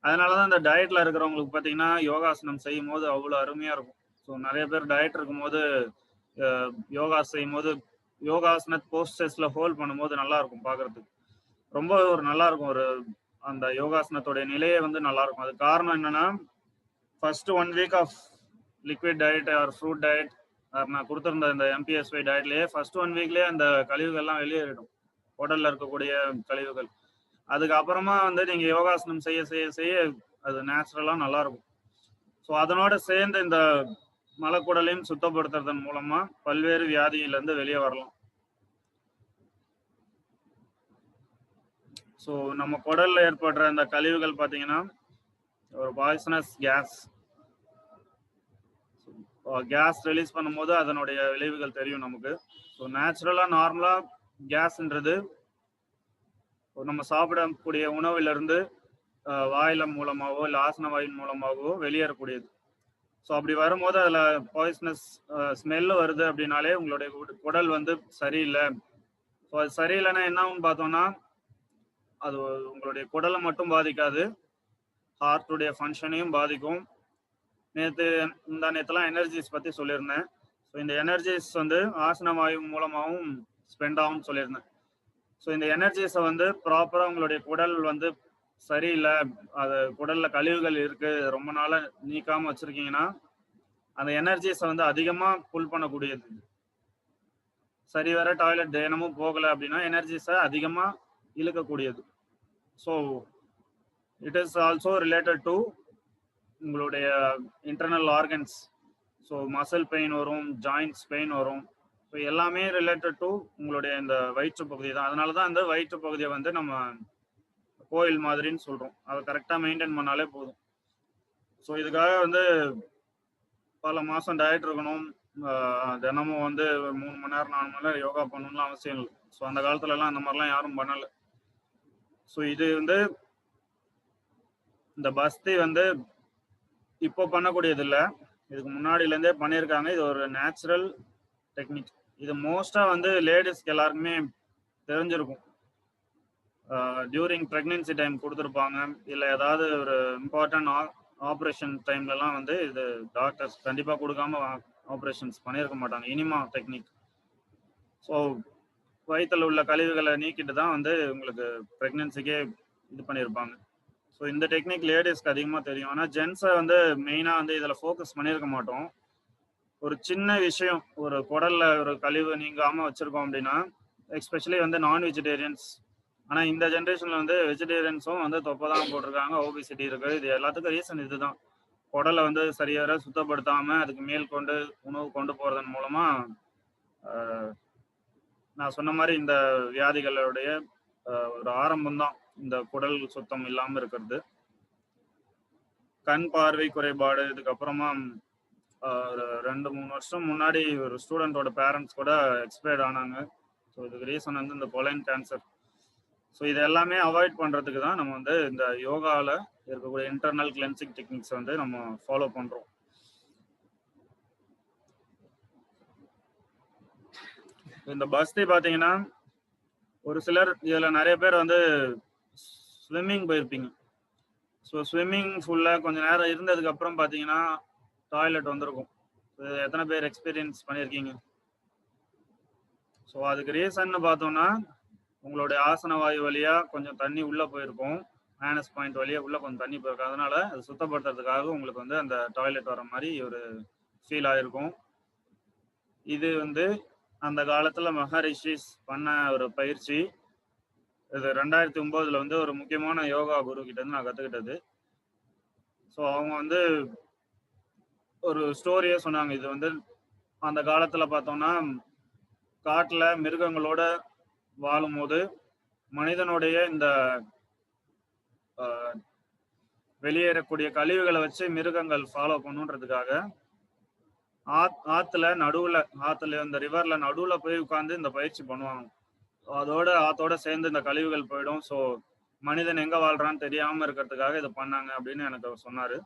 A: அதனால தான் இந்த டயட்டில் இருக்கிறவங்களுக்கு பார்த்தீங்கன்னா யோகாசனம் செய்யும் போது அவ்வளோ அருமையாக இருக்கும். ஸோ நிறைய பேர் டயட் இருக்கும்போது யோகா செய்யும் போது யோகாசன போஸ்டர்ஸில் ஹோல்ட் பண்ணும்போது நல்லா இருக்கும் பார்க்குறதுக்கு. ரொம்ப ஒரு நல்லா இருக்கும். ஒரு அந்த யோகாசனத்தோடைய நிலையே வந்து நல்லா இருக்கும். அது காரணம் என்னன்னா first 1 week of liquid diet or fruit diet நான் கொடுத்துருந்த இந்த MPSY டயட்லேயே ஃபர்ஸ்ட் 1 வீக்லேயே அந்த கழிவுகள்லாம் வெளியேறிடும், உடலில் இருக்கக்கூடிய கழிவுகள். அதுக்கப்புறமா வந்து நீங்கள் யோகாசனம் செய்ய செய்ய செய்ய அது நேச்சுரலாக நல்லா இருக்கும். ஸோ அதனோட சேர்ந்து இந்த மலக்குடலையும் சுத்தப்படுத்துறதன் மூலமா பல்வேறு வியாதியிலேருந்து வெளியே வரலாம். ஸோ நம்ம குடல்ல ஏற்படுற அந்த கழிவுகள் பார்த்தீங்கன்னா ஒரு பாய்சனஸ் கேஸ் ரிலீஸ் பண்ணும்போது அதனுடைய விளைவுகள் தெரியும் நமக்கு. ஸோ நேச்சுரலாக நார்மலாக கேஸ்ன்றது நம்ம சாப்பிடக்கூடிய உணவிலிருந்து வாயில மூலமாகவோ இல்லை ஆசன வாயின் மூலமாகவோ வெளியேறக்கூடியது. ஸோ அப்படி வரும்போது அதில் பாய்சனஸ் ஸ்மெல்லு வருது அப்படின்னாலே உங்களுடைய குடல் வந்து சரியில்லை. ஸோ அது சரியில்லைன்னா என்ன ஆகும்னு பார்த்தோம்னா அது உங்களுடைய குடலை மட்டும் பாதிக்காது, ஹார்ட்டுடைய ஃபங்க்ஷனையும் பாதிக்கும். நேற்றுலாம் எனர்ஜிஸ் பற்றி சொல்லியிருந்தேன். ஸோ இந்த எனர்ஜிஸ் வந்து ஆசன வாயு மூலமாகவும் ஸ்பெண்ட் ஆகும்னு சொல்லியிருந்தேன். ஸோ இந்த எனர்ஜிஸை வந்து ப்ராப்பராக உங்களுடைய குடல் வந்து சரியில்லை, அது குடலில் கழிவுகள் இருக்குது, ரொம்ப நாளாக நீக்காமல் வச்சுருக்கீங்கன்னா அந்த எனர்ஜிஸை வந்து அதிகமாக புல் பண்ணக்கூடியது. சரிவர டாய்லெட் தினமும் போகலை அப்படின்னா எனர்ஜிஸை அதிகமாக இழுக்கக்கூடியது. So it is also related to உங்களுடைய internal organs. So muscle pain வரும், ஜாயின்ட்ஸ் பெயின் வரும். ஸோ எல்லாமே ரிலேட்டட் டு உங்களுடைய இந்த வயிற்று பகுதி தான். அதனால தான் இந்த வயிற்று பகுதியை வந்து நம்ம கோயில் மாதிரின்னு சொல்கிறோம். அதை கரெக்டாக மெயின்டைன் பண்ணாலே போதும். ஸோ இதுக்காக வந்து பல மாதம் டயட் இருக்கணும், தினமும் வந்து 3 மணி நேரம் 4 மணி நேரம் யோகா பண்ணணும்னு அவசியம் இல்லை. ஸோ அந்த காலத்துலலாம் அந்த மாதிரிலாம் யாரும் பண்ணலை. ஸோ இது வந்து இந்த பஸ்தி வந்து இப்போ பண்ணக்கூடியது இல்லை, இதுக்கு முன்னாடியிலேருந்தே பண்ணியிருக்காங்க. இது ஒரு நேச்சுரல் டெக்னிக். இது மோஸ்ட்டாக வந்து லேடிஸ்க்கு எல்லாருக்குமே தெரிஞ்சிருக்கும். டியூரிங் ப்ரெக்னென்சி டைம் கொடுத்துருப்பாங்க, இல்லை ஏதாவது ஒரு இம்பார்ட்டன்ட் ஆப்ரேஷன் டைம்லலாம் வந்து இது டாக்டர்ஸ் கண்டிப்பாக கொடுக்காம ஆப்ரேஷன்ஸ் பண்ணியிருக்க மாட்டாங்க. இனிமா டெக்னிக். ஸோ வயிற்றில் உள்ள கழிவுகளை நீக்கிட்டு தான் வந்து உங்களுக்கு ப்ரெக்னென்சிக்கே இது பண்ணியிருப்பாங்க. ஸோ இந்த டெக்னிக் லேடிஸ்க்கு அதிகமாக தெரியும். ஆனால் ஜென்ஸை வந்து மெயினாக வந்து இதில் ஃபோக்கஸ் பண்ணியிருக்க மாட்டோம். ஒரு சின்ன விஷயம், ஒரு குடலில் ஒரு கழிவு நீங்காமல் வச்சுருக்கோம் அப்படின்னா, எஸ்பெஷலி வந்து நான் வெஜிடேரியன்ஸ், ஆனால் இந்த ஜென்ரேஷனில் வந்து வெஜிடேரியன்ஸும் வந்து தொப்பை தான் போட்டிருக்காங்க, ஓபிசிட்டி இருக்குது. இது எல்லாத்துக்கும் ரீசன் இதுதான். குடலை வந்து சரியாக சுத்தப்படுத்தாமல் அதுக்கு மேல் கொண்டு உணவு கொண்டு போகிறதன் மூலமாக நான் சொன்ன மாதிரி இந்த வியாதிகளுடைய ஒரு ஆரம்பம் தான் இந்த குடல் சுத்தம் இல்லாமல் இருக்கிறது. கண் பார்வை குறைபாடு, இதுக்கப்புறமா ஒரு 2-3 வருஷம் முன்னாடி ஒரு ஸ்டூடெண்டோட பேரண்ட்ஸ் கூட எக்ஸ்பயர்ட் ஆனாங்க. ஸோ இதுக்கு ரீசன் வந்து இந்த கொலைன் கேன்சர். ஸோ இது எல்லாமே அவாய்ட் பண்ணுறதுக்கு தான் நம்ம வந்து இந்த யோகாவில் இருக்கக்கூடிய இன்டர்னல் கிளென்சிங் டெக்னிக்ஸ் வந்து நம்ம ஃபாலோ பண்ணுறோம். இந்த பஸ்தி பார்த்தீங்கன்னா ஒரு சிலர் இதில் நிறைய பேர் வந்து ஸ்விம்மிங் போயிருப்பீங்க. ஸோ ஸ்விம்மிங் ஃபுல்லாக கொஞ்சம் நேரம் இருந்ததுக்கு அப்புறம் பார்த்தீங்கன்னா டாய்லெட் வந்திருக்கும். எத்தனை பேர் எக்ஸ்பீரியன்ஸ் பண்ணியிருக்கீங்க? ஸோ அதுக்கு ரீசன்னு பார்த்தோம்னா உங்களுடைய ஆசன வாயு வழியாக கொஞ்சம் தண்ணி உள்ளே போயிருக்கும், மைனஸ் பாயிண்ட் வழியாக உள்ளே கொஞ்சம் தண்ணி போயிருக்கும். அதனால அது சுத்தப்படுத்துறதுக்காக உங்களுக்கு வந்து அந்த டாய்லெட் வர மாதிரி ஒரு ஃபீல் ஆகிருக்கும். இது வந்து அந்த காலத்தில் மகரிஷிஸ் பண்ண ஒரு பயிற்சி. இது 2009 வந்து ஒரு முக்கியமான யோகா குரு கிட்ட இருந்து நான் கற்றுக்கிட்டது. ஸோ அவங்க வந்து ஒரு ஸ்டோரியே சொன்னாங்க. இது வந்து அந்த காலத்தில் பார்த்தோம்னா காட்டில் மிருகங்களோட வாழும்போது மனிதனுடைய இந்த வெளியேறக்கூடிய கழிவுகளை வச்சு மிருகங்கள் ஃபாலோ பண்ணுன்றதுக்காக ஆற்றுல நடுவில், ஆற்றுல இந்த ரிவரில் நடுவில் போய் உட்காந்து இந்த பயிற்சி பண்ணுவாங்க. அதோட ஆத்தோட சேர்ந்து இந்த கழிவுகள் போயிடும். ஸோ மனிதன் எங்கே வாழ்றான்னு தெரியாமல் இருக்கிறதுக்காக இதை பண்ணாங்க அப்படின்னு எனக்கு அவர் சொன்னார்.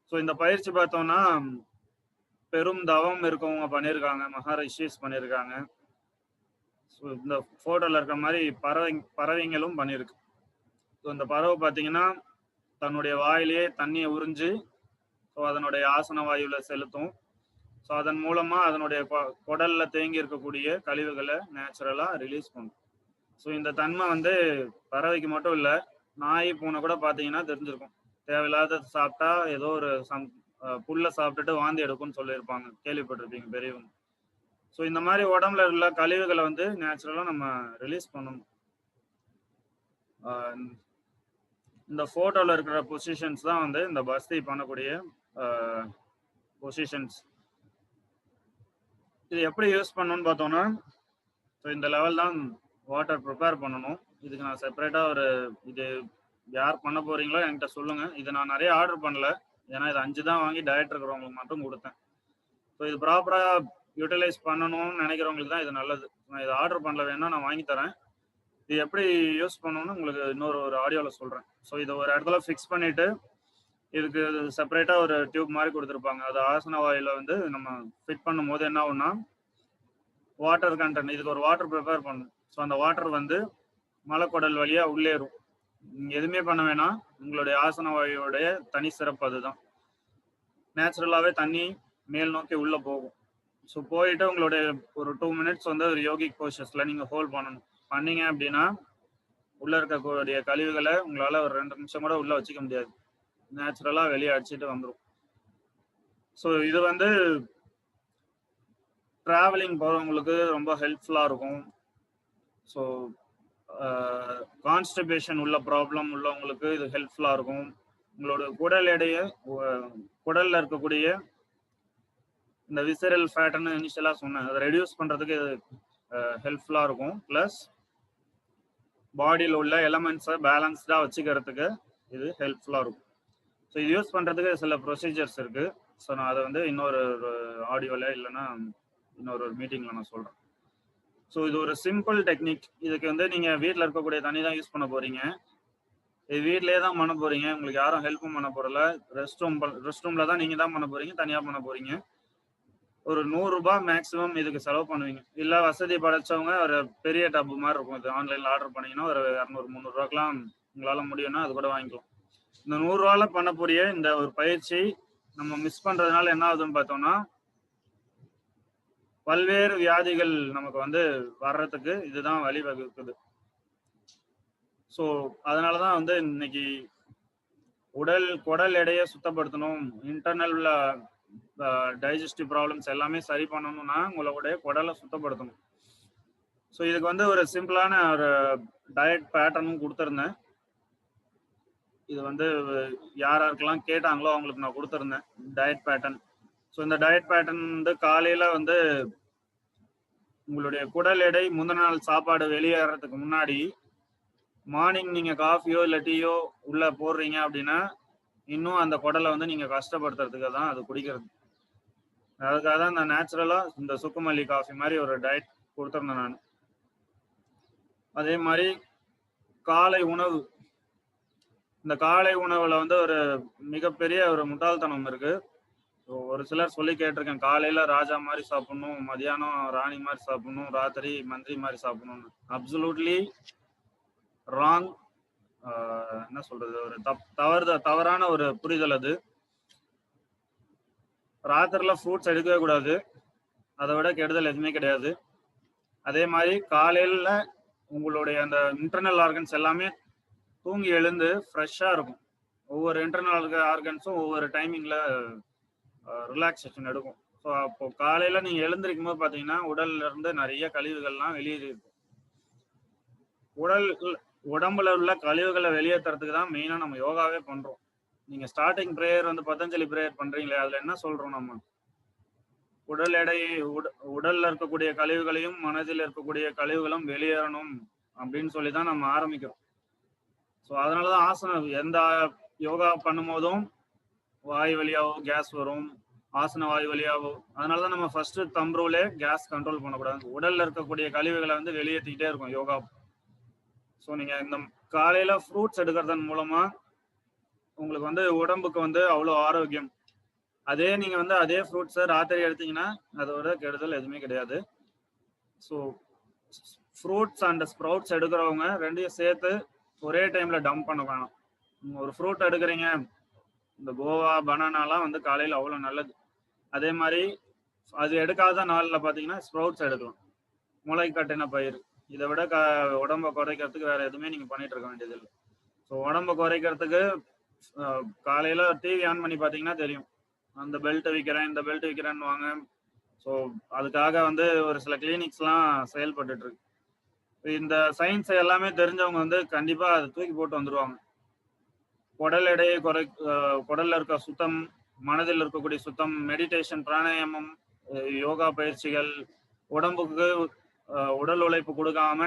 A: ஸோ இந்த பயிற்சி பார்த்தோம்னா பெரும் தவம் இருக்கவங்க பண்ணியிருக்காங்க, மகரிஷிஸ் பண்ணியிருக்காங்க. ஸோ இந்த ஃபோட்டோவில் இருக்கிற மாதிரி பறவைங்களும் பண்ணியிருக்கு. ஸோ இந்த பறவை பார்த்தீங்கன்னா தன்னுடைய வாயிலேயே தண்ணியை உறிஞ்சு ஸோ அதனுடைய ஆசன வாயுவில் செலுத்தும். ஸோ அதன் மூலமாக அதனுடைய குடலில் தேங்கி இருக்கக்கூடிய கழிவுகளை நேச்சுரலாக ரிலீஸ் பண்ணும். ஸோ இந்த தன்மை வந்து பறவைக்கு மட்டும் இல்லை, நாய் பூனை கூட பார்த்தீங்கன்னா தெரிஞ்சிருக்கும். தேவையில்லாத சாப்பிட்டா ஏதோ ஒரு புல்லை சாப்பிட்டுட்டு வாந்தி எடுக்கும்னு சொல்லியிருப்பாங்க, கேள்விப்பட்டிருப்பீங்க பெரியவங்க. ஸோ இந்த மாதிரி உடம்புல உள்ள கழிவுகளை வந்து நேச்சுரலாக நம்ம ரிலீஸ் பண்ணணும். இந்த ஃபோட்டோவில் இருக்கிற பொசிஷன்ஸ் தான் வந்து இந்த பஸ்தி பண்ணக்கூடிய பொசிஷன்ஸ். இது எப்படி யூஸ் பண்ணணும்னு பார்த்தோம்னா, ஸோ இந்த லெவல் தான் வாட்டர் ப்ரிப்பேர் பண்ணணும். இதுக்கு நான் செப்பரேட்டாக ஒரு இது யார் பண்ண போகிறீங்களோ என்கிட்ட சொல்லுங்கள். இது நான் நிறைய ஆர்டர் பண்ணல, ஏன்னா இது 5 தான் வாங்கி டயட் இருக்கிறவங்களுக்கு மட்டும் கொடுத்தேன். ஸோ இது ப்ராப்பராக யூட்டிலைஸ் பண்ணணும்னு நினைக்கிறவங்களுக்கு தான் இது நல்லது. நான் இதை ஆர்டர் பண்ணல, வேணா நான் வாங்கி தரேன். இது எப்படி யூஸ் பண்ணணும்னு உங்களுக்கு இன்னொரு ஆடியோவில் சொல்கிறேன். ஸோ இதை ஒரு இடத்துல ஃபிக்ஸ் பண்ணிவிட்டு இதுக்கு செப்பரேட்டாக ஒரு டியூப் மாதிரி கொடுத்துருப்பாங்க. அது ஆசன வாயில் வந்து நம்ம ஃபிட் பண்ணும் போது என்ன ஆகும்னா வாட்டர் கண்டென்ட், இதுக்கு ஒரு வாட்டர் ப்ரிப்பேர் பண்ணணும். ஸோ அந்த வாட்டர் வந்து மலைக்குடல் வழியாக உள்ளேறும். நீங்கள் எதுவுமே பண்ண வேணாம், உங்களுடைய ஆசன வாயுடைய தனி சிறப்பு அதுதான். நேச்சுரலாகவே தண்ணி மேல் நோக்கி உள்ளே போகும். ஸோ போயிட்டு உங்களுடைய ஒரு 2 மினிட்ஸ் வந்து ஒரு யோகிக் போஸ்டர்ஸில் நீங்கள் ஹோல்ட் பண்ணணும். பண்ணீங்க அப்படின்னா உள்ளே இருக்கக்கூடிய கழிவுகளை உங்களால் ஒரு 2 நிமிஷம் கூட உள்ளே வச்சுக்க முடியாது, நேச்சுரலாக வெளியே அடிச்சுட்டு வந்துடும். ஸோ இது வந்து ட்ராவலிங் போகிறவங்களுக்கு ரொம்ப ஹெல்ப்ஃபுல்லாக இருக்கும். ஸோ கான்ஸ்டிபேஷன் உள்ள ப்ராப்ளம் உள்ளவங்களுக்கு இது ஹெல்ப்ஃபுல்லாக இருக்கும். உங்களோட குடல் எடையை, குடலில் இருக்கக்கூடிய இந்த விசரல் ஃபேட்னு இனிஷியலாக சொன்னேன், அதை ரெடியூஸ் பண்ணுறதுக்கு இது ஹெல்ப்ஃபுல்லாக இருக்கும். ப்ளஸ் பாடியில் உள்ள எலமெண்ட்ஸை பேலன்ஸ்டாக வச்சுக்கிறதுக்கு இது ஹெல்ப்ஃபுல்லாக இருக்கும். ஸோ இது யூஸ் பண்ணுறதுக்கு சில ப்ரொசீஜர்ஸ் இருக்குது. ஸோ நான் அதை வந்து இன்னொரு ஆடியோவில் இல்லைன்னா இன்னொரு மீட்டிங்கில் நான் சொல்கிறேன். ஸோ இது ஒரு சிம்பிள் டெக்னிக். இதுக்கு வந்து நீங்கள் வீட்டில் இருக்கக்கூடிய தண்ணி தான் யூஸ் பண்ண போகிறீங்க. இது வீட்லேயே தான் பண்ண போகிறீங்க. உங்களுக்கு யாரும் ஹெல்ப்பும் பண்ண போகிறல. ரெஸ்ட் ரூமில் தான் நீங்கள் தான் பண்ண போகிறீங்க, தனியாக பண்ண போகிறீங்க. ஒரு 100 ரூபாய் மேக்ஸிமம் இதுக்கு செலவு பண்ணுவீங்க. இல்லை வசதி படைச்சவங்க ஒரு பெரிய டப்பு மாதிரி இருக்கும், இது ஆன்லைனில் ஆர்டர் பண்ணிங்கன்னா ஒரு 200 300 ரூபாய்க்குலாம் உங்களால் முடியும்னா அது கூட வாங்கிக்கலாம். இந்த 100 ரூபாயில் பண்ணக்கூடிய இந்த ஒரு பயிற்சி நம்ம மிஸ் பண்ணுறதுனால என்ன ஆகுதுன்னு பார்த்தோம்னா, பல்வேறு வியாதிகள் நமக்கு வந்து வர்றதுக்கு இதுதான் வழிவகுக்குது. ஸோ அதனால தான் வந்து இன்னைக்கு குடல் எடையை சுத்தப்படுத்தணும், இன்டர்னல்ல டைஜஸ்டிவ் ப்ராப்ளம்ஸ் எல்லாமே சரி பண்ணணும்னா உங்களுடைய குடலை சுத்தப்படுத்தணும். ஸோ இதுக்கு வந்து ஒரு சிம்பிளான ஒரு டயட் பேட்டர்னும் கொடுத்துருந்தேன். இது வந்து யாருக்கெல்லாம் கேட்டாங்களோ அவங்களுக்கு நான் கொடுத்துருந்தேன் டயட் பேட்டர்ன். ஸோ இந்த டயட் பேட்டர்ன் வந்து காலையில் வந்து உங்களுடைய குடல் எடை முந்தின நாள் சாப்பாடு வெளியேறதுக்கு முன்னாடி மார்னிங் நீங்கள் காஃபியோ இல்லை டீயோ உள்ளே போடுறீங்க அப்படின்னா இன்னும் அந்த குடலை வந்து நீங்கள் கஷ்டப்படுத்துறதுக்கு தான் அது குடிக்கிறது. அதுக்காக தான் நான் நேச்சுரலாக இந்த சுக்குமல்லி காஃபி மாதிரி ஒரு டயட் கொடுத்துருந்தேன் நான். அதே மாதிரி காலை உணவு, இந்த காலை உணவில் வந்து ஒரு மிகப்பெரிய ஒரு முட்டாள்தனம் இருக்குது. ஒரு சிலர் சொல்லி கேட்டிருக்கேன், காலையில் ராஜா மாதிரி சாப்பிடணும், மதியானம் ராணி மாதிரி சாப்பிடணும், ராத்திரி மந்திரி மாதிரி சாப்பிடணும்னு. Absolutely wrong. என்ன சொல்றது, ஒரு தவறான ஒரு புரிதல் அது. ராத்திரில ஃப்ரூட்ஸ் எடுக்கவே கூடாது, அதை விட கெடுதல் எதுவுமே கிடையாது. அதே மாதிரி காலையில் உங்களுடைய அந்த இன்டர்னல் ஆர்கன்ஸ் எல்லாமே தூங்கி எழுந்து ஃப்ரெஷ்ஷாக இருக்கும். ஒவ்வொரு இன்டர்னல் ஆர்கன்ஸும் ஒவ்வொரு டைமிங்கில் ரிலாக்ஸேஷன் எடுக்கும். ஸோ அப்போ காலையில் நீங்கள் எழுந்திருக்கும் போது பார்த்தீங்கன்னா உடல்ல இருந்து நிறைய கழிவுகள்லாம் வெளியேறிருக்கும். உடம்புல உள்ள கழிவுகளை வெளியேற்றுறதுக்கு தான் மெயினாக நம்ம யோகாவே பண்ணுறோம். நீங்கள் ஸ்டார்டிங் ப்ரேயர் வந்து பதஞ்சலி ப்ரேயர் பண்ணுறீங்களே, அதில் என்ன சொல்கிறோம், நம்ம உடல் எடை உடல்ல இருக்கக்கூடிய கழிவுகளையும் மனதில் இருக்கக்கூடிய கழிவுகளும் வெளியேறணும் அப்படின்னு சொல்லி தான் நம்ம ஆரம்பிக்கிறோம். ஸோ அதனால தான் ஆசனம், எந்த யோகா பண்ணும் போதும் வாய் வழியாவோ கேஸ் வரும், ஆசன வாய் வழியாவோ. அதனால தான் நம்ம ஃபர்ஸ்ட் தம் ரூலே கேஸ் கண்ட்ரோல் பண்ணக்கூடாது. உடல்ல இருக்கக்கூடிய கழிவுகளை வந்து வெளியேற்றிக்கிட்டே இருக்கும் யோகா. ஸோ நீங்கள் இந்த காலையில் ஃப்ரூட்ஸ் எடுக்கிறதன் மூலமாக உங்களுக்கு வந்து உடம்புக்கு வந்து அவ்வளோ ஆரோக்கியம். அதே நீங்கள் வந்து அதே ஃப்ரூட்ஸை ராத்திரி எடுத்தீங்கன்னா அதோட கெடுதல் எதுவுமே கிடையாது. ஸோ ஃப்ரூட்ஸ் அண்ட் ஸ்ப்ரவுட்ஸ் எடுக்கிறவங்க ரெண்டையும் சேர்த்து ஒரே டைமில் டம்ப் பண்ண வேணாம். ஒரு ஃப்ரூட் எடுக்கிறீங்க, இந்த கோவா பனானாலாம் வந்து காலையில் அவ்வளோ நல்லது. அதே மாதிரி அது எடுக்காத நாளில் பார்த்தீங்கன்னா ஸ்ப்ரவுட்ஸ் எடுக்கலாம், முளை கட்டின பயிர். இதை விட உடம்பை குறைக்கிறதுக்கு வேற எதுவுமே நீங்கள் பண்ணிட்டு இருக்க வேண்டியது இல்லை. ஸோ உடம்பை குறைக்கிறதுக்கு காலையில் டிவி ஆன் பண்ணி பார்த்தீங்கன்னா தெரியும், அந்த பெல்ட் விற்கிறேன் இந்த பெல்ட் விற்கிறேன்னு வாங்க. ஸோ அதுக்காக வந்து ஒரு சில கிளினிக்ஸ்லாம் செயல்பட்டு இருக்கு. இந்த சயின்ஸ் எல்லாமே தெரிஞ்சவங்க வந்து கண்டிப்பாக அதை தூக்கி போட்டு வந்துடுவாங்க. குடல் எடையை குடல்ல இருக்க சுத்தம், மனதில் இருக்கக்கூடிய சுத்தம், மெடிடேஷன், பிராணாயாமம், யோகா பயிற்சிகள், உடம்புக்கு உடல் உழைப்பு கொடுக்காம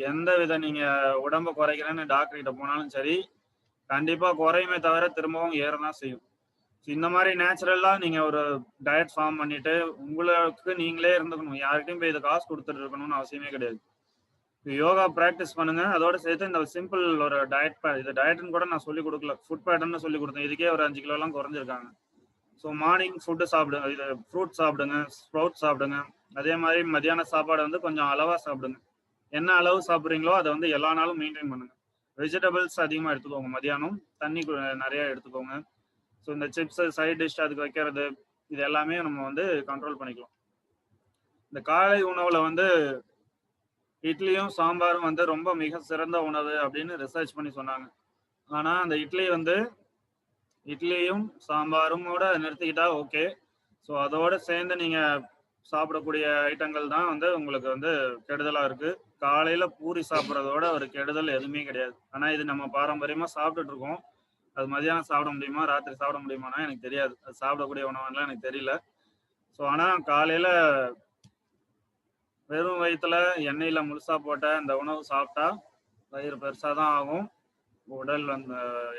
A: எந்த வித நீங்க உடம்பை குறைக்கிறேன்னு டாக்டர் கிட்ட போனாலும் சரி, கண்டிப்பா குறையுமே தவிர திரும்பவும் ஏறதான் செய்யும். இந்த மாதிரி நேச்சுரலா நீங்க ஒரு டயட் ஃபார்ம் பண்ணிட்டு உங்களுக்கு நீங்களே இருந்துக்கணும். யார்கிட்டையும் போய் இதை காசு கொடுத்துட்டு இருக்கணும்னு அவசியமே கிடையாது. யோகா ப்ராக்டிஸ் பண்ணுங்க. அதோட சேர்த்து இந்த சிம்பிள் ஒரு டயட் இது டயட்னு கூட நான் சொல்லி கொடுக்கல, ஃபுட் பேட்டர்ன்னு சொல்லி கொடுத்தேன். இதுக்கே ஒரு 5 கிலோலாம் குறைஞ்சிருக்காங்க. ஸோ மார்னிங் ஃபுட்டு சாப்பிடுங்க, இது ஃப்ரூட் சாப்பிடுங்க, ஸ்ப்ரவுட் சாப்பிடுங்க. அதே மாதிரி மத்தியான சாப்பாடு வந்து கொஞ்சம் அளவாக சாப்பிடுங்க. என்ன அளவு சாப்பிட்றீங்களோ அதை வந்து எல்லா நாளும் மெயின்டைன் பண்ணுங்க. வெஜிடபிள்ஸ் அதிகமாக எடுத்துக்கோங்க, மத்தியானம் தண்ணி நிறைய எடுத்துக்கோங்க. ஸோ இந்த சிப்ஸு, சைட் டிஷ் அதுக்கு வைக்கிறது, இது எல்லாமே நம்ம வந்து கண்ட்ரோல் பண்ணிக்கலாம். இந்த காலை உணவில் வந்து இட்லியும் சாம்பாரும் வந்து ரொம்ப மிக சிறந்த உணவு அப்படின்னு ரிசர்ச் பண்ணி சொன்னாங்க. ஆனால் அந்த இட்லியும் சாம்பாருமோட நிறுத்திக்கிட்டா ஓகே. ஸோ அதோட சேர்ந்து நீங்கள் சாப்பிடக்கூடிய ஐட்டங்கள் தான் வந்து உங்களுக்கு வந்து கெடுதலாக இருக்குது. காலையில் பூரி சாப்பிட்றதோட ஒரு கெடுதல் எதுவுமே கிடையாது. ஆனால் இது நம்ம பாரம்பரியமாக சாப்பிட்டுட்டு இருக்கோம். அது மதியானம் சாப்பிட முடியுமா, ராத்திரி சாப்பிட முடியுமானா எனக்கு தெரியாது. அது சாப்பிடக்கூடிய உணவுலாம் எனக்கு தெரியல. ஸோ ஆனால் காலையில் வெறும் வயிற்றுல எண்ணெயில் முழுசாக போட்ட இந்த உணவு சாப்பிட்டா வயிறு பெருசாக தான் ஆகும், உடல் அந்த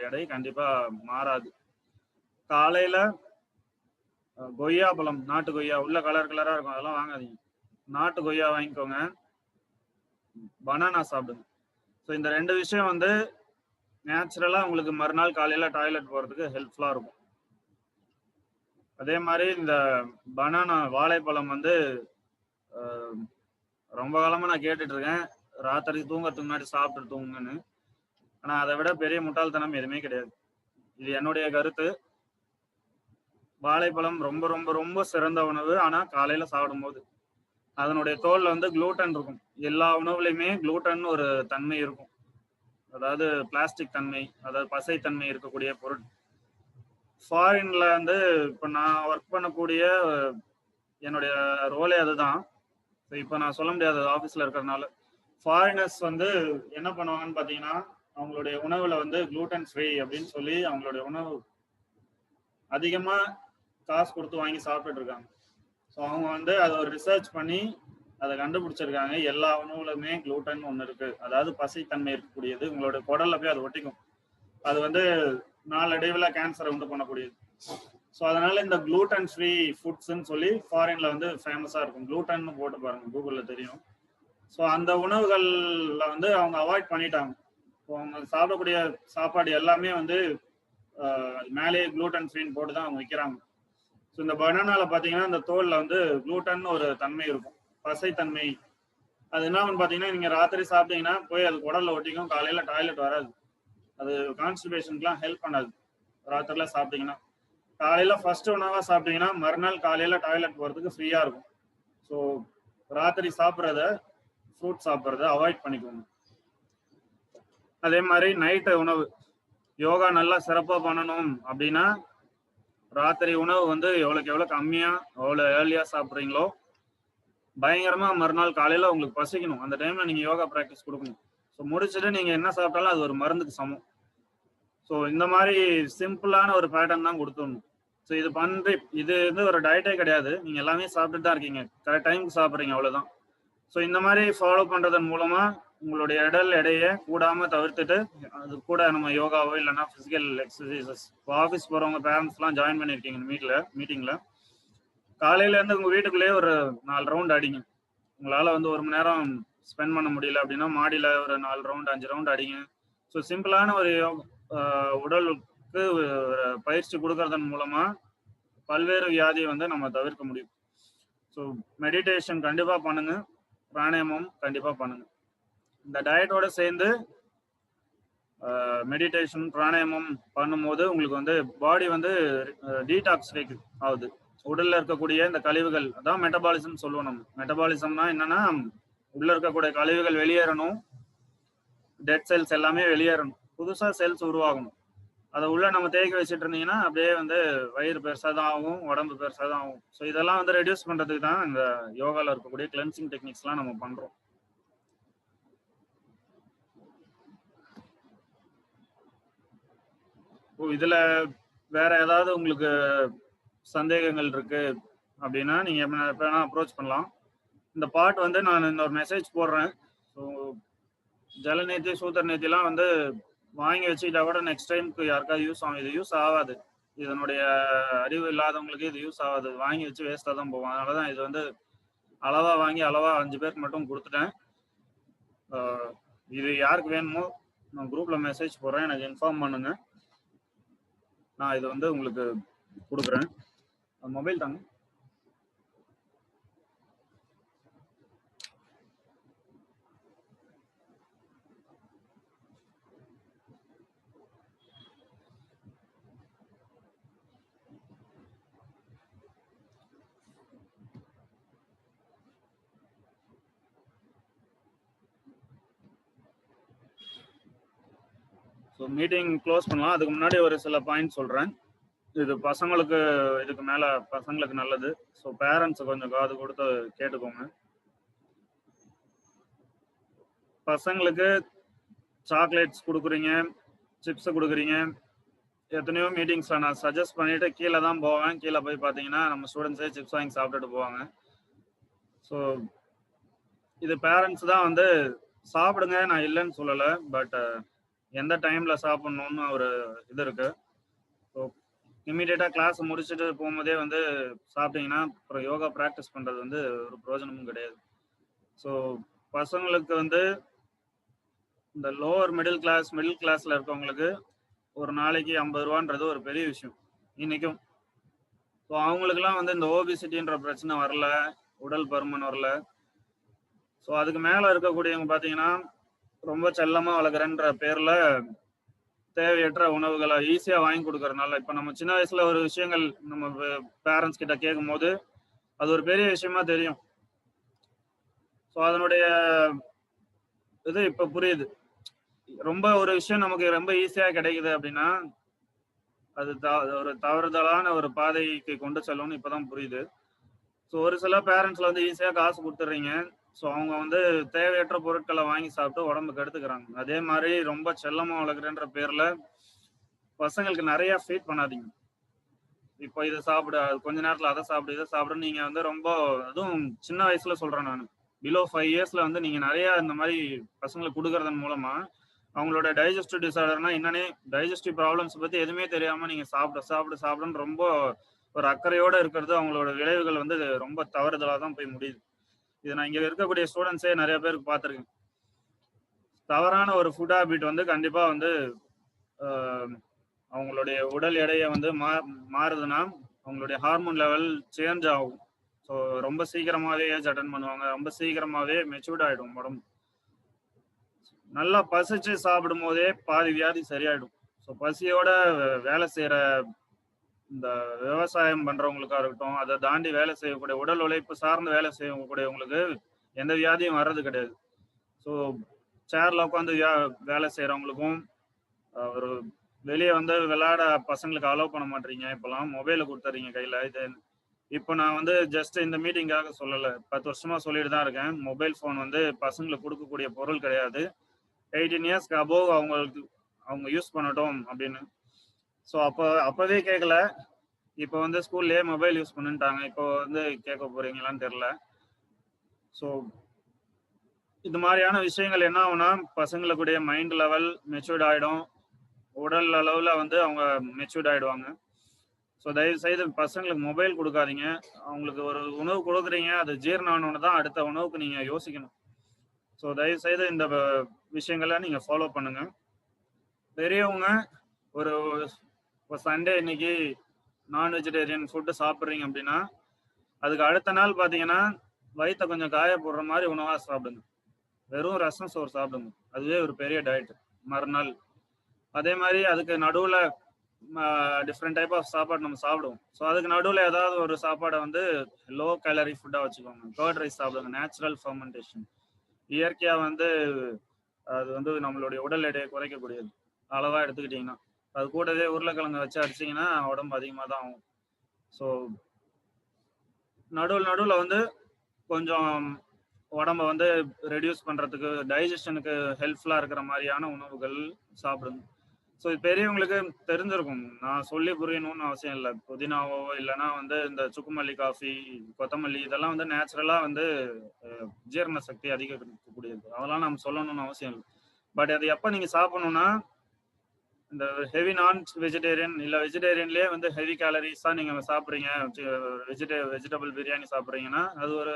A: எடை கண்டிப்பாக மாறாது. காலையில் கொய்யா பழம், நாட்டு கொய்யா உள்ள கலர் கலரா இருக்கும், அதெல்லாம் வாங்காதீங்க. நாட்டு கொய்யா வாங்கிக்கோங்க, பனானா சாப்பிடுங்க. ஸோ இந்த 2 விஷயம் வந்து நேச்சுரலா உங்களுக்கு மறுநாள் காலையில டாய்லெட் போறதுக்கு ஹெல்ப்ஃபுல்லா இருக்கும். அதே மாதிரி இந்த பனானா வாழைப்பழம் வந்து ரொம்ப காலமா நான் கேட்டுட்டு இருக்கேன், ராத்திரி தூங்கறதுக்கு முன்னாடி சாப்பிட்டு தூங்குங்கன்னு. ஆனா அதை விட பெரிய முட்டாள்தனம் எதுவுமே கிடையாது. இது என்னுடைய கருத்து. வாழைப்பழம் ரொம்ப ரொம்ப ரொம்ப சிறந்த உணவு. ஆனா காலையில சாப்பிடும்போது அதனுடைய தோல்ல வந்து குளூட்டன் இருக்கும். எல்லா உணவுலையுமே குளூட்டன் ஒரு தன்மை இருக்கும், அதாவது பிளாஸ்டிக் தன்மை, அதாவது பசைத்தன்மை இருக்கக்கூடிய பொருள். ஃபாரின்ல வந்து இப்போ நான் ஒர்க் பண்ணக்கூடிய என்னுடைய ரோலே அதுதான். இப்போ நான் சொல்ல முடியாது ஆஃபீஸில் இருக்கிறதுனால. ஃபாரினர்ஸ் வந்து என்ன பண்ணுவாங்கன்னு பார்த்தீங்கன்னா, அவங்களுடைய உணவுல வந்து குளூட்டன் ஃப்ரீ அப்படின்னு சொல்லி அவங்களுடைய உணவு அதிகமாக காசு கொடுத்து வாங்கி சாப்பிட்டுட்டு இருக்காங்க. ஸோ அவங்க வந்து அதை ஒரு ரிசர்ச் பண்ணி அதை கண்டுபிடிச்சிருக்காங்க. எல்லா உணவுலுமே குளூட்டன் ஒன்று இருக்கு, அதாவது பசைத்தன்மை இருக்கக்கூடியது. உங்களோட குடல்ல போய் அது ஒட்டிக்கும். அது வந்து நாளடைவில் கேன்சரை உண்டு பண்ணக்கூடியது. ஸோ அதனால இந்த குளூட்டன் ஃப்ரீ ஃபுட்ஸ்ன்னு சொல்லி ஃபாரின்ல வந்து ஃபேமஸாக இருக்கும். குளூட்டன்னு போட்டு பாருங்க, கூகுளில் தெரியும். ஸோ அந்த உணவுகளில் வந்து அவங்க அவாய்ட் பண்ணிட்டாங்க. இப்போ அவங்க சாப்பிடக்கூடிய சாப்பாடு எல்லாமே வந்து மேலே குளூட்டன் ஃப்ரீன்னு போட்டு தான் அவங்க விற்கிறாங்க. ஸோ இந்த பனானால பார்த்தீங்கன்னா இந்த தோலில் வந்து குளூட்டன் ஒரு தன்மை இருக்கும், பசைத்தன்மை. அது என்னன்னு பார்த்தீங்கன்னா, நீங்கள் ராத்திரி சாப்பிட்டீங்கன்னா போய் அது குடல்ல ஒட்டிக்கும், காலையில் டாய்லெட் வராது. அது கான்ஸ்டிபேஷனுக்குலாம் ஹெல்ப் பண்ணாது. ராத்திரில சாப்பிட்டீங்கன்னா, காலையில் ஃபர்ஸ்ட் உணவாக சாப்பிட்டீங்கன்னா மறுநாள் காலையில் டாய்லெட் போகிறதுக்கு ஃப்ரீயாக இருக்கும். ஸோ ராத்திரி சாப்பிட்றத, ஃப்ரூட் சாப்பிட்றத அவாய்ட் பண்ணிக்கோங்க. அதே மாதிரி நைட்டு உணவு, யோகா நல்லா சிறப்பாக பண்ணணும் அப்படின்னா ராத்திரி உணவு வந்து எவ்வளோக்கு எவ்வளோ கம்மியாக எவ்வளோ ஏர்லியாக சாப்பிட்றீங்களோ பயங்கரமாக மறுநாள் காலையில் உங்களுக்கு பசிக்கணும். அந்த டைமில் நீங்கள் யோகா ப்ராக்டிஸ் கொடுக்கணும். ஸோ முடிச்சுட்டு நீங்கள் என்ன சாப்பிட்டாலும் அது ஒரு மருந்துக்கு சமம். ஸோ இந்த மாதிரி சிம்பிளான ஒரு பேட்டர்ன் தான் கொடுத்துடணும். ஸோ இது இது வந்து ஒரு டயட்டே கிடையாது, நீங்கள் எல்லாமே சாப்பிட்டுட்டு தான் இருக்கீங்க, கரெக்ட் டைமுக்கு சாப்பிட்றீங்க, அவ்வளோதான். ஸோ இந்த மாதிரி ஃபாலோ பண்ணுறதன் மூலமாக உங்களுடைய எடையை கூடாமல் தவிர்த்துட்டு, அது கூட நம்ம யோகாவோ இல்லைன்னா ஃபிசிக்கல் எக்ஸசைசஸ், இப்போ ஆஃபீஸ் போகிறவங்க பேரண்ட்ஸ்லாம் ஜாயின் பண்ணியிருக்கீங்க மீட்டிங்கில், காலையிலேருந்து உங்கள் வீட்டுக்குள்ளேயே ஒரு 4 ரவுண்ட் அடிங்க. உங்களால் வந்து 1 மணி நேரம் ஸ்பெண்ட் பண்ண முடியல அப்படின்னா மாடியில் ஒரு 4 ரவுண்ட் 5 ரவுண்ட் அடிங்க. ஸோ சிம்பிளான ஒரு உடலுக்கு பயிற்சி கொடுக்கறதன் மூலமாக பல்வேறு வியாதியை வந்து நம்ம தவிர்க்க முடியும். ஸோ மெடிடேஷன் கண்டிப்பாக பண்ணுங்க, பிராணாயாமம் கண்டிப்பாக பண்ணுங்க. இந்த டயட்டோட சேர்ந்து மெடிடேஷன் பிராணாயாமம் பண்ணும்போது உங்களுக்கு வந்து பாடி வந்து டீடாக்சிஃபைக் ஆகுது. உடல்ல இருக்கக்கூடிய இந்த கழிவுகள், அதான் மெட்டபாலிசம் சொல்லுவோம். நம்ம மெட்டபாலிசம்னா என்னன்னா, உள்ள இருக்கக்கூடிய கழிவுகள் வெளியேறணும், டெட் செல்ஸ் எல்லாமே வெளியேறணும், புதுசா செல்ஸ் உருவாகணும். அதை உள்ள நம்ம தேக்கி வச்சுட்டு இருந்தீங்கன்னா அப்படியே வந்து வயிறு பெருசாக தான் ஆகும், உடம்பு பெருசாக தான் ஆகும். ஸோ இதெல்லாம் வந்து ரெடியூஸ் பண்ணுறதுக்கு தான் இந்த யோகாவில் இருக்கக்கூடிய கிளென்சிங் டெக்னிக்ஸ்லாம் நம்ம பண்ணுறோம். இதில் வேற ஏதாவது உங்களுக்கு சந்தேகங்கள் இருக்கு அப்படின்னா நீங்கள் எப்போ வேணால் அப்ரோச் பண்ணலாம். இந்த பார்ட் வந்து நான் இன்னொரு மெசேஜ் போடுறேன். ஸோ ஜலநேத்தி சூத்திரநேத்திலாம் வந்து வாங்கி வச்சுக்கிட்டா கூட நெக்ஸ்ட் டைமுக்கு யாருக்காவது யூஸ் ஆகும். இது யூஸ் ஆகாது, இதனுடைய அறிவு இல்லாதவங்களுக்கு இது யூஸ் ஆகாது, வாங்கி வச்சு வேஸ்ட்டாக தான் போகும். அதனால தான் இது வந்து அளவாக வாங்கி அளவாக 5 பேருக்கு மட்டும் கொடுத்துட்டேன். இது யாருக்கு வேணுமோ நான் குரூப்பில் மெசேஜ் போடுறேன், எனக்கு இன்ஃபார்ம் பண்ணுங்க, நான் இது வந்து உங்களுக்கு கொடுக்குறேன். மொபைல் தாங்க. ஸோ மீட்டிங் க்ளோஸ் பண்ணலாம். அதுக்கு முன்னாடி ஒரு சில பாயிண்ட் சொல்கிறேன். இது பசங்களுக்கு, இதுக்கு மேலே பசங்களுக்கு நல்லது. ஸோ பேரண்ட்ஸை கொஞ்சம் காது கொடுத்து கேட்டுக்கோங்க. பசங்களுக்கு சாக்லேட்ஸ் கொடுக்குறீங்க, சிப்ஸை கொடுக்குறீங்க, எத்தனையோ மீட்டிங்ஸில் நான் சஜஸ்ட் பண்ணிவிட்டு கீழே தான் போவேன். கீழே போய் பார்த்தீங்கன்னா நம்ம ஸ்டூடெண்ட்ஸே சிப்ஸ் வாங்கி சாப்பிட்டுட்டு போவாங்க. ஸோ இது பேரண்ட்ஸ் தான் வந்து சாப்பிடுங்க, நான் இல்லைன்னு சொல்லலை, பட் எந்த டைமில் சாப்பிட்ணுன்னு ஒரு இது இருக்குது. ஸோ இமீடியட்டா கிளாஸ் முடிச்சுட்டு போகும்போதே வந்து சாப்பிட்டீங்கன்னா அப்புறம் யோகா ப்ராக்டிஸ் பண்றது வந்து ஒரு பிரயோஜனமும் கிடையாது. ஸோ பசங்களுக்கு வந்து இந்த லோவர் மிடில் கிளாஸ்ல இருக்கவங்களுக்கு ஒரு நாளைக்கு 50 ரூபான்றது ஒரு பெரிய விஷயம் இன்னைக்கும். ஸோ அவங்களுக்குலாம் வந்து இந்த ஓபிசிட்டின்ற பிரச்சனை வரல, உடல் பருமன் வரல. ஸோ அதுக்கு மேல இருக்கக்கூடியவங்க பார்த்தீங்கன்னா ரொம்ப செல்லமா வளர்க்குறேன்ற பேர்ல தேவையற்ற உணவுகளை ஈஸியா வாங்கி கொடுக்கறதுனால, இப்ப நம்ம சின்ன வயசுல ஒரு விஷயங்கள் நம்ம பேரண்ட்ஸ் கிட்ட கேட்கும்போது அது ஒரு பெரிய விஷயமா தெரியும். ஸோ அதனுடைய இது இப்ப புரியுது. ரொம்ப ஒரு விஷயம் நமக்கு ரொம்ப ஈஸியா கிடைக்குது அப்படின்னா அது ஒரு தவறுதலான ஒரு பாதைக்கு கொண்டு செல்லும்னு இப்பதான் புரியுது. ஸோ ஒரு சில பேரண்ட்ஸ்ல வந்து ஈஸியா காசு கொடுத்துட்றீங்க. ஸோ அவங்க வந்து தேவையற்ற பொருட்களை வாங்கி சாப்பிட்டு உடம்புக்கு எடுத்துக்கிறாங்க. அதே மாதிரி ரொம்ப செல்லமா வளர்க்குறேன்ற பேர்ல பசங்களுக்கு நிறைய ஃபீட் பண்ணாதீங்க. இப்போ இதை சாப்பிடு, கொஞ்ச நேரத்துல அதை சாப்பிடு, இதை சாப்பிடுன்னு நீங்க வந்து ரொம்ப, அதுவும் சின்ன வயசுல சொல்றேன் நான், பிலோ 5 இயர்ஸ்ல வந்து நீங்க நிறைய இந்த மாதிரி பசங்களுக்கு கொடுக்கறதன் மூலமா அவங்களோட டைஜஸ்டிவ் டிசார்டர்னா என்னன்னே, டைஜஸ்டிவ் ப்ராப்ளம்ஸ் பத்தி எதுவுமே தெரியாம நீங்க சாப்பிடுன்னு ரொம்ப ஒரு அக்கறையோட இருக்கிறது அவங்களோட விளைவுகள் வந்து ரொம்ப தவறுதலா தான் போய் முடியுது. இது நான் இங்க இருக்கக்கூடிய ஸ்டூடெண்ட்ஸே நிறைய பேருக்கு பார்த்துருக்கேன். தவறான ஒரு ஃபுட் ஹேபிட் வந்து கண்டிப்பா வந்து அவங்களுடைய உடல் எடையை வந்து மாறுதுன்னா அவங்களுடைய ஹார்மோன் லெவல் சேஞ்ச் ஆகும். ஸோ ரொம்ப சீக்கிரமாவே ஏஜ் அட்டன் பண்ணுவாங்க, ரொம்ப சீக்கிரமாவே மெச்சூர்ட் ஆயிடும் உடம்பு. நல்லா பசிச்சு சாப்பிடும் போதே பாதி வியாதி சரியாயிடும். ஸோ பசியோட வேலை செய்யற இந்த விவசாயம் பண்றவங்களுக்கா இருக்கட்டும், அதை தாண்டி வேலை செய்யக்கூடிய உடல் உழைப்பு சார்ந்து வேலை செய்யக்கூடியவங்களுக்கு எந்த வியாதியும் வர்றது கிடையாது. ஸோ சேர்ல உட்காந்து வேலை செய்யறவங்களுக்கும் ஒரு வெளியே வந்து விளையாட பசங்களுக்கு அலோவ் பண்ண மாட்டீங்க. இப்பெல்லாம் மொபைலை கொடுத்துறீங்க கையில. இது இப்போ நான் வந்து ஜஸ்ட் இந்த மீட்டிங்காக சொல்லலை, 10 வருஷமா சொல்லிட்டு தான் இருக்கேன். மொபைல் ஃபோன் வந்து பசங்களுக்கு கொடுக்கக்கூடிய பொருள் கிடையாது. 18 இயர்ஸ்க்கு அபோவ் அவங்க யூஸ் பண்ணட்டும் அப்படின்னு. ஸோ அப்பவே கேட்கல, இப்போ வந்து ஸ்கூல்லேயே மொபைல் யூஸ் பண்ணுட்டாங்க. இப்போ வந்து கேட்க போறீங்களான்னு தெரியல. ஸோ இது மாதிரியான விஷயங்கள் என்ன ஆகும்னா பசங்களுக்குடைய மைண்ட் லெவல் மெச்சூர்ட் ஆயிடும், உடல் அளவுல வந்து அவங்க மெச்சூர்ட் ஆயிடுவாங்க. ஸோ தயவு செய்து பசங்களுக்கு மொபைல் கொடுக்காதீங்க. அவங்களுக்கு ஒரு உணவு கொடுக்குறீங்க, அது ஜீரணம் ஆனோன்னு தான் அடுத்த உணவுக்கு நீங்க யோசிக்கணும். ஸோ தயவு செய்து இந்த விஷயங்களை நீங்க ஃபாலோ பண்ணுங்க. பெரியவங்க ஒரு சண்டே இன்னைக்கு நான் வெஜிடேரியன் ஃபுட்டு சாப்பிட்றீங்க அப்படின்னா அதுக்கு அடுத்த நாள் பார்த்தீங்கன்னா வயிற்ற கொஞ்சம் காய போடுற மாதிரி உணவாக சாப்பிடுங்க. வெறும் ரசம் சோறு சாப்பிடுங்க, அதுவே ஒரு பெரிய டயட் மறுநாள். அதே மாதிரி அதுக்கு நடுவில் டிஃப்ரெண்ட் டைப் ஆஃப் சாப்பாடு நம்ம சாப்பிடுவோம். ஸோ அதுக்கு நடுவில் ஏதாவது ஒரு சாப்பாடை வந்து லோ கேலரி ஃபுட்டாக வச்சுக்கோங்க. கர்ட் ரைஸ் சாப்பிடுங்க, நேச்சுரல் ஃபர்மெண்டேஷன், இயற்கையாக வந்து அது வந்து நம்மளுடைய உடல் எடையை குறைக்கக்கூடியது அளவாக எடுத்துக்கிட்டிங்கன்னா. அது கூடவே உருளைக்கிழங்கு வச்சு அடிச்சிங்கன்னா உடம்பு அதிகமாக தான் ஆகும். ஸோ நடுவில் வந்து கொஞ்சம் உடம்ப வந்து ரெடியூஸ் பண்ணுறதுக்கு, டைஜஷனுக்கு ஹெல்ப்ஃபுல்லாக இருக்கிற மாதிரியான உணவுகள் சாப்பிடுங்க. ஸோ பெரியவங்களுக்கு தெரிஞ்சிருக்கும், நான் சொல்லி புரியணும்னு அவசியம் இல்லை. புதினாவோ இல்லைன்னா வந்து இந்த சுக்குமல்லி காஃபி, கொத்தமல்லி இதெல்லாம் வந்து நேச்சுரலாக வந்து ஜீரண சக்தி அதிகரிக்கக்கூடியது. அதெல்லாம் நம்ம சொல்லணும்னு அவசியம் இல்லை. பட் அது எப்போ நீங்கள் சாப்பிடணும்னா இந்த ஹெவி நான் வெஜிடேரியன் இல்லை வெஜிடேரியன்லேயே வந்து ஹெவி கேலரிஸாக நீங்கள் சாப்பிட்றீங்க, வெஜிடபிள் பிரியாணி சாப்பிட்றீங்கன்னா அது ஒரு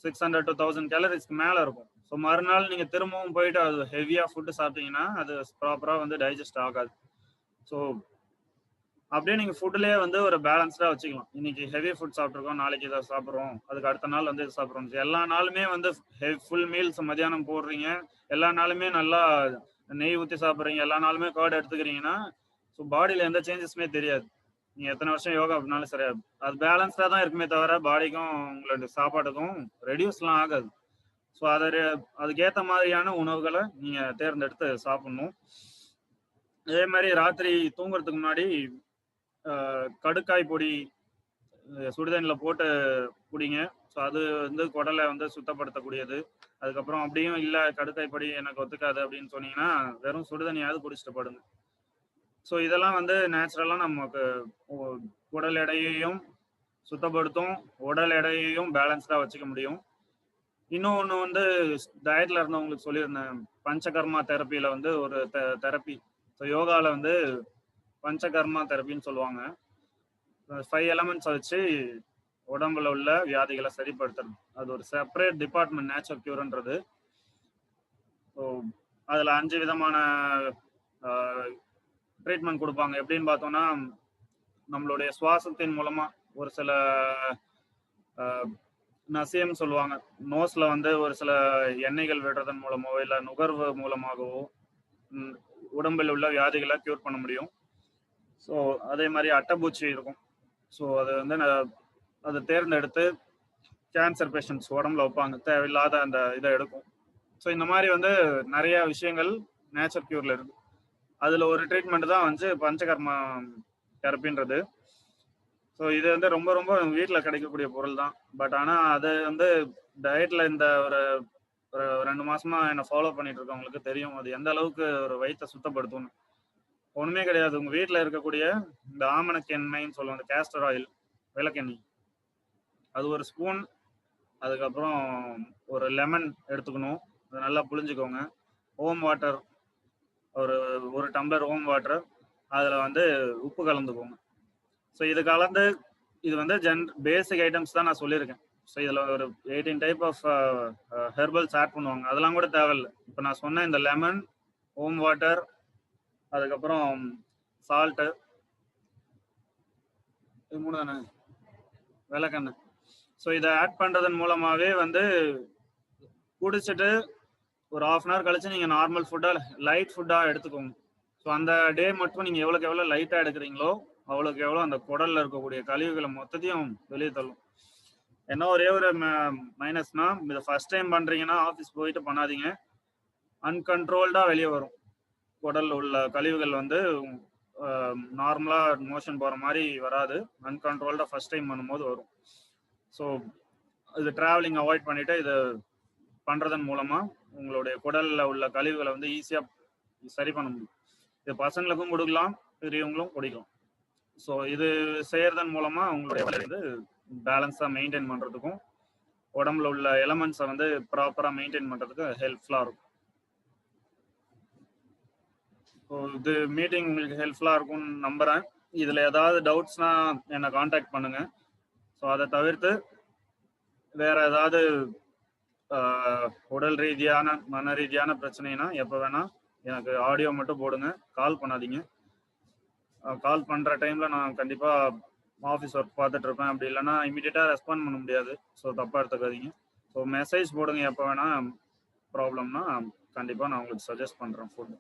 A: 600 to 1000 கேலரிஸ்க்கு மேலே இருக்கும். ஸோ மறுநாள் நீங்கள் திரும்பவும் போயிட்டு அது ஹெவியாக ஃபுட்டு சாப்பிட்டீங்கன்னா அது ப்ராப்பராக வந்து டைஜஸ்ட் ஆகாது. ஸோ அப்படியே நீங்கள் ஃபுட்லேயே வந்து ஒரு பேலன்ஸ்டாக வச்சுக்கலாம். இன்னைக்கு ஹெவி ஃபுட் சாப்பிட்ருக்கோம், நாளைக்கு இதை சாப்பிட்றோம், அதுக்கு அடுத்த நாள் வந்து இது சாப்பிட்றோம். எல்லா நாளுமே வந்து ஃபுல் மீல்ஸ் மதியானம் போடுறீங்க, எல்லா நாளுமே நல்லா நெய் ஊற்றி சாப்பிட்றீங்க, எல்லா நாளுமே கர்ட் எடுத்துக்கிறீங்கன்னா ஸோ பாடியில் எந்த சேஞ்சஸுமே தெரியாது. நீங்கள் எத்தனை வருஷம் யோகா அப்படின்னாலும் சரியா அது பேலன்ஸ்டாக தான் இருக்குமே தவிர பாடிக்கும் உங்களோட சாப்பாட்டுக்கும் ரெடியூஸ்லாம் ஆகாது. ஸோ அதுக்கேற்ற மாதிரியான உணவுகளை நீங்கள் தேர்ந்தெடுத்து சாப்பிடணும். அதே மாதிரி ராத்திரி தூங்குறதுக்கு முன்னாடி கடுக்காய் பொடி சுடுதண்ணில் போட்டு குடிங்க. ஸோ அது வந்து குடலை வந்து சுத்தப்படுத்தக்கூடியது. அதுக்கப்புறம் அப்படியும் இல்லை கடுக்காய் பொடி எனக்கு ஒத்துக்காது அப்படின்னு சொன்னீங்கன்னா வெறும் சுடுதண்ணியாவது குடிச்சிட்டு படுங்க. ஸோ இதெல்லாம் வந்து நேச்சுரலாக நமக்கு உடல் எடையையும் சுத்தப்படுத்தும், உடல் எடையையும் பேலன்ஸ்டாக வச்சுக்க முடியும். இன்னொன்று வந்து டயட்டில் இருந்தவங்களுக்கு சொல்லியிருந்தேன், பஞ்சகர்மா தெரப்பியில் வந்து ஒரு தெரப்பி. ஸோ யோகாவில் வந்து பஞ்சகர்மா தெரப்பின்னு சொல்லுவாங்க. 5 எலமெண்ட்ஸை வச்சு உடம்புல உள்ள வியாதிகளை சரிப்படுத்துறது. அது ஒரு செப்பரேட் டிபார்ட்மெண்ட் நேச்சர் கியூர்ன்றது. ஸோ அதில் 5 விதமான ட்ரீட்மெண்ட் கொடுப்பாங்க. எப்படின்னு பார்த்தோம்னா, நம்மளுடைய சுவாசத்தின் மூலமா ஒரு சில நசியம் சொல்லுவாங்க. நோஸ்ல வந்து ஒரு சில எண்ணெய்கள் விடுறதன் மூலமாவோ இல்லை நுகர்வு மூலமாகவோ உடம்பில் உள்ள வியாதிகளை கியூர் பண்ண முடியும். ஸோ அதே மாதிரி அட்டைப்பூச்சி இருக்கும். ஸோ அது வந்து அதை தேர்ந்தெடுத்து கேன்சர் பேஷண்ட்ஸ் உடம்புல வைப்பாங்க, தேவையில்லாத அந்த இதை எடுக்கும். ஸோ இந்த மாதிரி வந்து நிறைய விஷயங்கள் நேச்சர் கியூர்ல இருக்கு. அதில் ஒரு ட்ரீட்மெண்ட் தான் வந்து பஞ்சகர்மா தெரப்பின்றது. ஸோ இது வந்து ரொம்ப ரொம்ப வீட்டில் கிடைக்கக்கூடிய பொருள் தான். பட் ஆனால் அது வந்து டயட்டில் இந்த ஒரு 2 மாசமா என்னை ஃபாலோ பண்ணிட்டு இருக்கவங்களுக்கு தெரியும் அது எந்த அளவுக்கு ஒரு வயிற்றை சுத்தப்படுத்தும்னு. ஒன்றுமே கிடையாது. உங்கள் வீட்டில் இருக்கக்கூடிய இந்த ஆமணக்கு எண்ணெய்ன்னு சொல்லுவாங்க, கேஸ்டர் ஆயில், விளக்கெண்ணெய், அது ஒரு ஸ்பூன். அதுக்கப்புறம் ஒரு லெமன் எடுத்துக்கணும், அதை நல்லா புழிஞ்சுக்கோங்க. ஓம் வாட்டர், ஒரு டம்ளர் ஓம் வாட்டர், அதில் வந்து உப்பு கலந்துக்கோங்க. ஸோ இது கலந்து, இது வந்து பேசிக் ஐட்டம்ஸ் தான் நான் சொல்லியிருக்கேன். ஸோ இதில் ஒரு 18 டைப் ஆஃப் ஹெர்பல்ஸ் ஆட் பண்ணுவாங்க. அதெல்லாம் கூட தேவையில்லை. இப்போ நான் சொன்ன இந்த லெமன், ஓம் வாட்டர், அதுக்கப்புறம் சால்ட்டு, இது 3 தானே, விளக்கெண்ணெய். ஸோ இதை ஆட் பண்ணுறதன் மூலமாகவே வந்து குடிச்சிட்டு ஒரு 1/2 அன் ஹவர் கழிச்சு நீங்கள் நார்மல் ஃபுட்டாக, லைட் ஃபுட்டாக எடுத்துக்கோங்க. ஸோ அந்த டே மட்டும் நீங்கள் எவ்வளோக்கு எவ்வளோ லைட்டாக எடுக்கிறீங்களோ அவ்வளோக்கு எவ்வளோ அந்த குடலில் இருக்கக்கூடிய கழிவுகளை மொத்தத்தையும் வெளியே தள்ளும். என்ன ஒரே ஒரு மைனஸ்னா, இதை ஃபர்ஸ்ட் டைம் பண்ணுறீங்கன்னா ஆஃபீஸ் போயிட்டு பண்ணாதீங்க. அன்கண்ட்ரோல்டாக வெளியே வரும். குடலில் உள்ள கழிவுகள் வந்து நார்மலாக மோஷன் போகிற மாதிரி வராது. அன்கண்ட்ரோல்டாக ஃபர்ஸ்ட் டைம் பண்ணும்போது வரும். ஸோ இது ட்ராவலிங் அவாய்ட் பண்ணிவிட்டு இது பண்ணுறதன் மூலமாக உங்களுடைய குடலில் உள்ள கழிவுகளை வந்து ஈஸியாக சரி பண்ண முடியும். இது பசங்களுக்கும் கொடுக்கலாம், பெரியவங்களும் குடிக்கலாம். ஸோ இது செய்கிறதன் மூலமாக உங்களுடைய வந்து பேலன்ஸாக மெயின்டைன் பண்ணுறதுக்கும் உடம்புல உள்ள எலமெண்ட்ஸை வந்து ப்ராப்பராக மெயின்டைன் பண்ணுறதுக்கு ஹெல்ப்ஃபுல்லாக இருக்கும். ஸோ இது மீட்டிங் உங்களுக்கு ஹெல்ப்ஃபுல்லாக இருக்கும்னு நம்புகிறேன். இதில் ஏதாவது டவுட்ஸ்னால் என்னை காண்டாக்ட் பண்ணுங்கள். ஸோ அதை தவிர்த்து வேறு ஏதாவது உடல் ரீதியான மன ரீதியான பிரச்சனைனா எப்போ வேணால் எனக்கு ஆடியோ மட்டும் போடுங்க, கால் பண்ணாதீங்க. கால் பண்ணுற டைமில் நான் கண்டிப்பாக ஆஃபீஸ் ஒர்க் பார்த்துட்டு இருப்பேன். அப்படி இல்லைன்னா இமீடியட்டாக ரெஸ்பாண்ட் பண்ண முடியாது. ஸோ தப்பாக எடுத்துக்காதீங்க. ஸோ மெசேஜ் போடுங்க எப்போ வேணால். ப்ராப்ளம்னா கண்டிப்பாக நான் உங்களுக்கு சஜஸ்ட் பண்ணுறேன் ஃபுட்.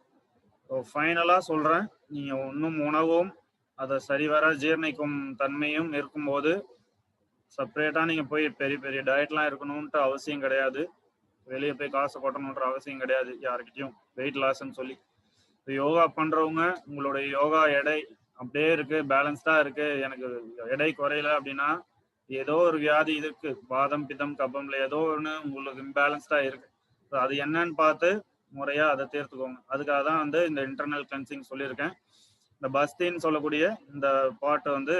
A: ஸோ ஃபைனலாக சொல்கிறேன், நீங்கள் இன்னும் உணவும் அதை சரிவர ஜீரணிக்கும் தன்மையும் இருக்கும்போது செப்பரேட்டாக நீங்கள் போய் பெரிய பெரிய டயட்லாம் இருக்கணும்ன்ட்டு அவசியம் கிடையாது. வெளியே போய் காசு கொட்டணுன்ற அவசியம் கிடையாது யாருக்கிட்டையும், வெயிட் லாஸ்ன்னு சொல்லி. யோகா பண்ணுறவங்க உங்களுடைய யோகா எடை அப்படியே இருக்குது, பேலன்ஸ்டாக இருக்குது, எனக்கு எடை குறையல அப்படின்னா ஏதோ ஒரு வியாதி இருக்கு, வாதம் பித்தம் கபம்ல ஏதோ ஒன்று உங்களுக்கு இம்பேலன்ஸ்டாக இருக்குது. ஸோ அது என்னன்னு பார்த்து முறையாக அதை தீர்த்துக்கோங்க. அதுக்காக தான் வந்து இந்த இன்டர்னல் கிளென்சிங் சொல்லியிருக்கேன். இந்த பஸ்தின்னு சொல்லக்கூடிய இந்த பாட்டு வந்து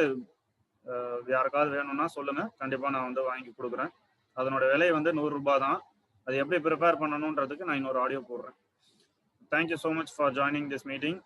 A: யாருக்காவது வேணும்னா சொல்லுங்கள், கண்டிப்பாக நான் வந்து வாங்கி கொடுக்குறேன். அதனோட விலை வந்து 100 ரூபாய் தான். அது எப்படி ப்ரிப்பேர் பண்ணணுன்றதுக்கு நான் இன்னொரு ஆடியோ போடுறேன். Thank you so much for joining this meeting.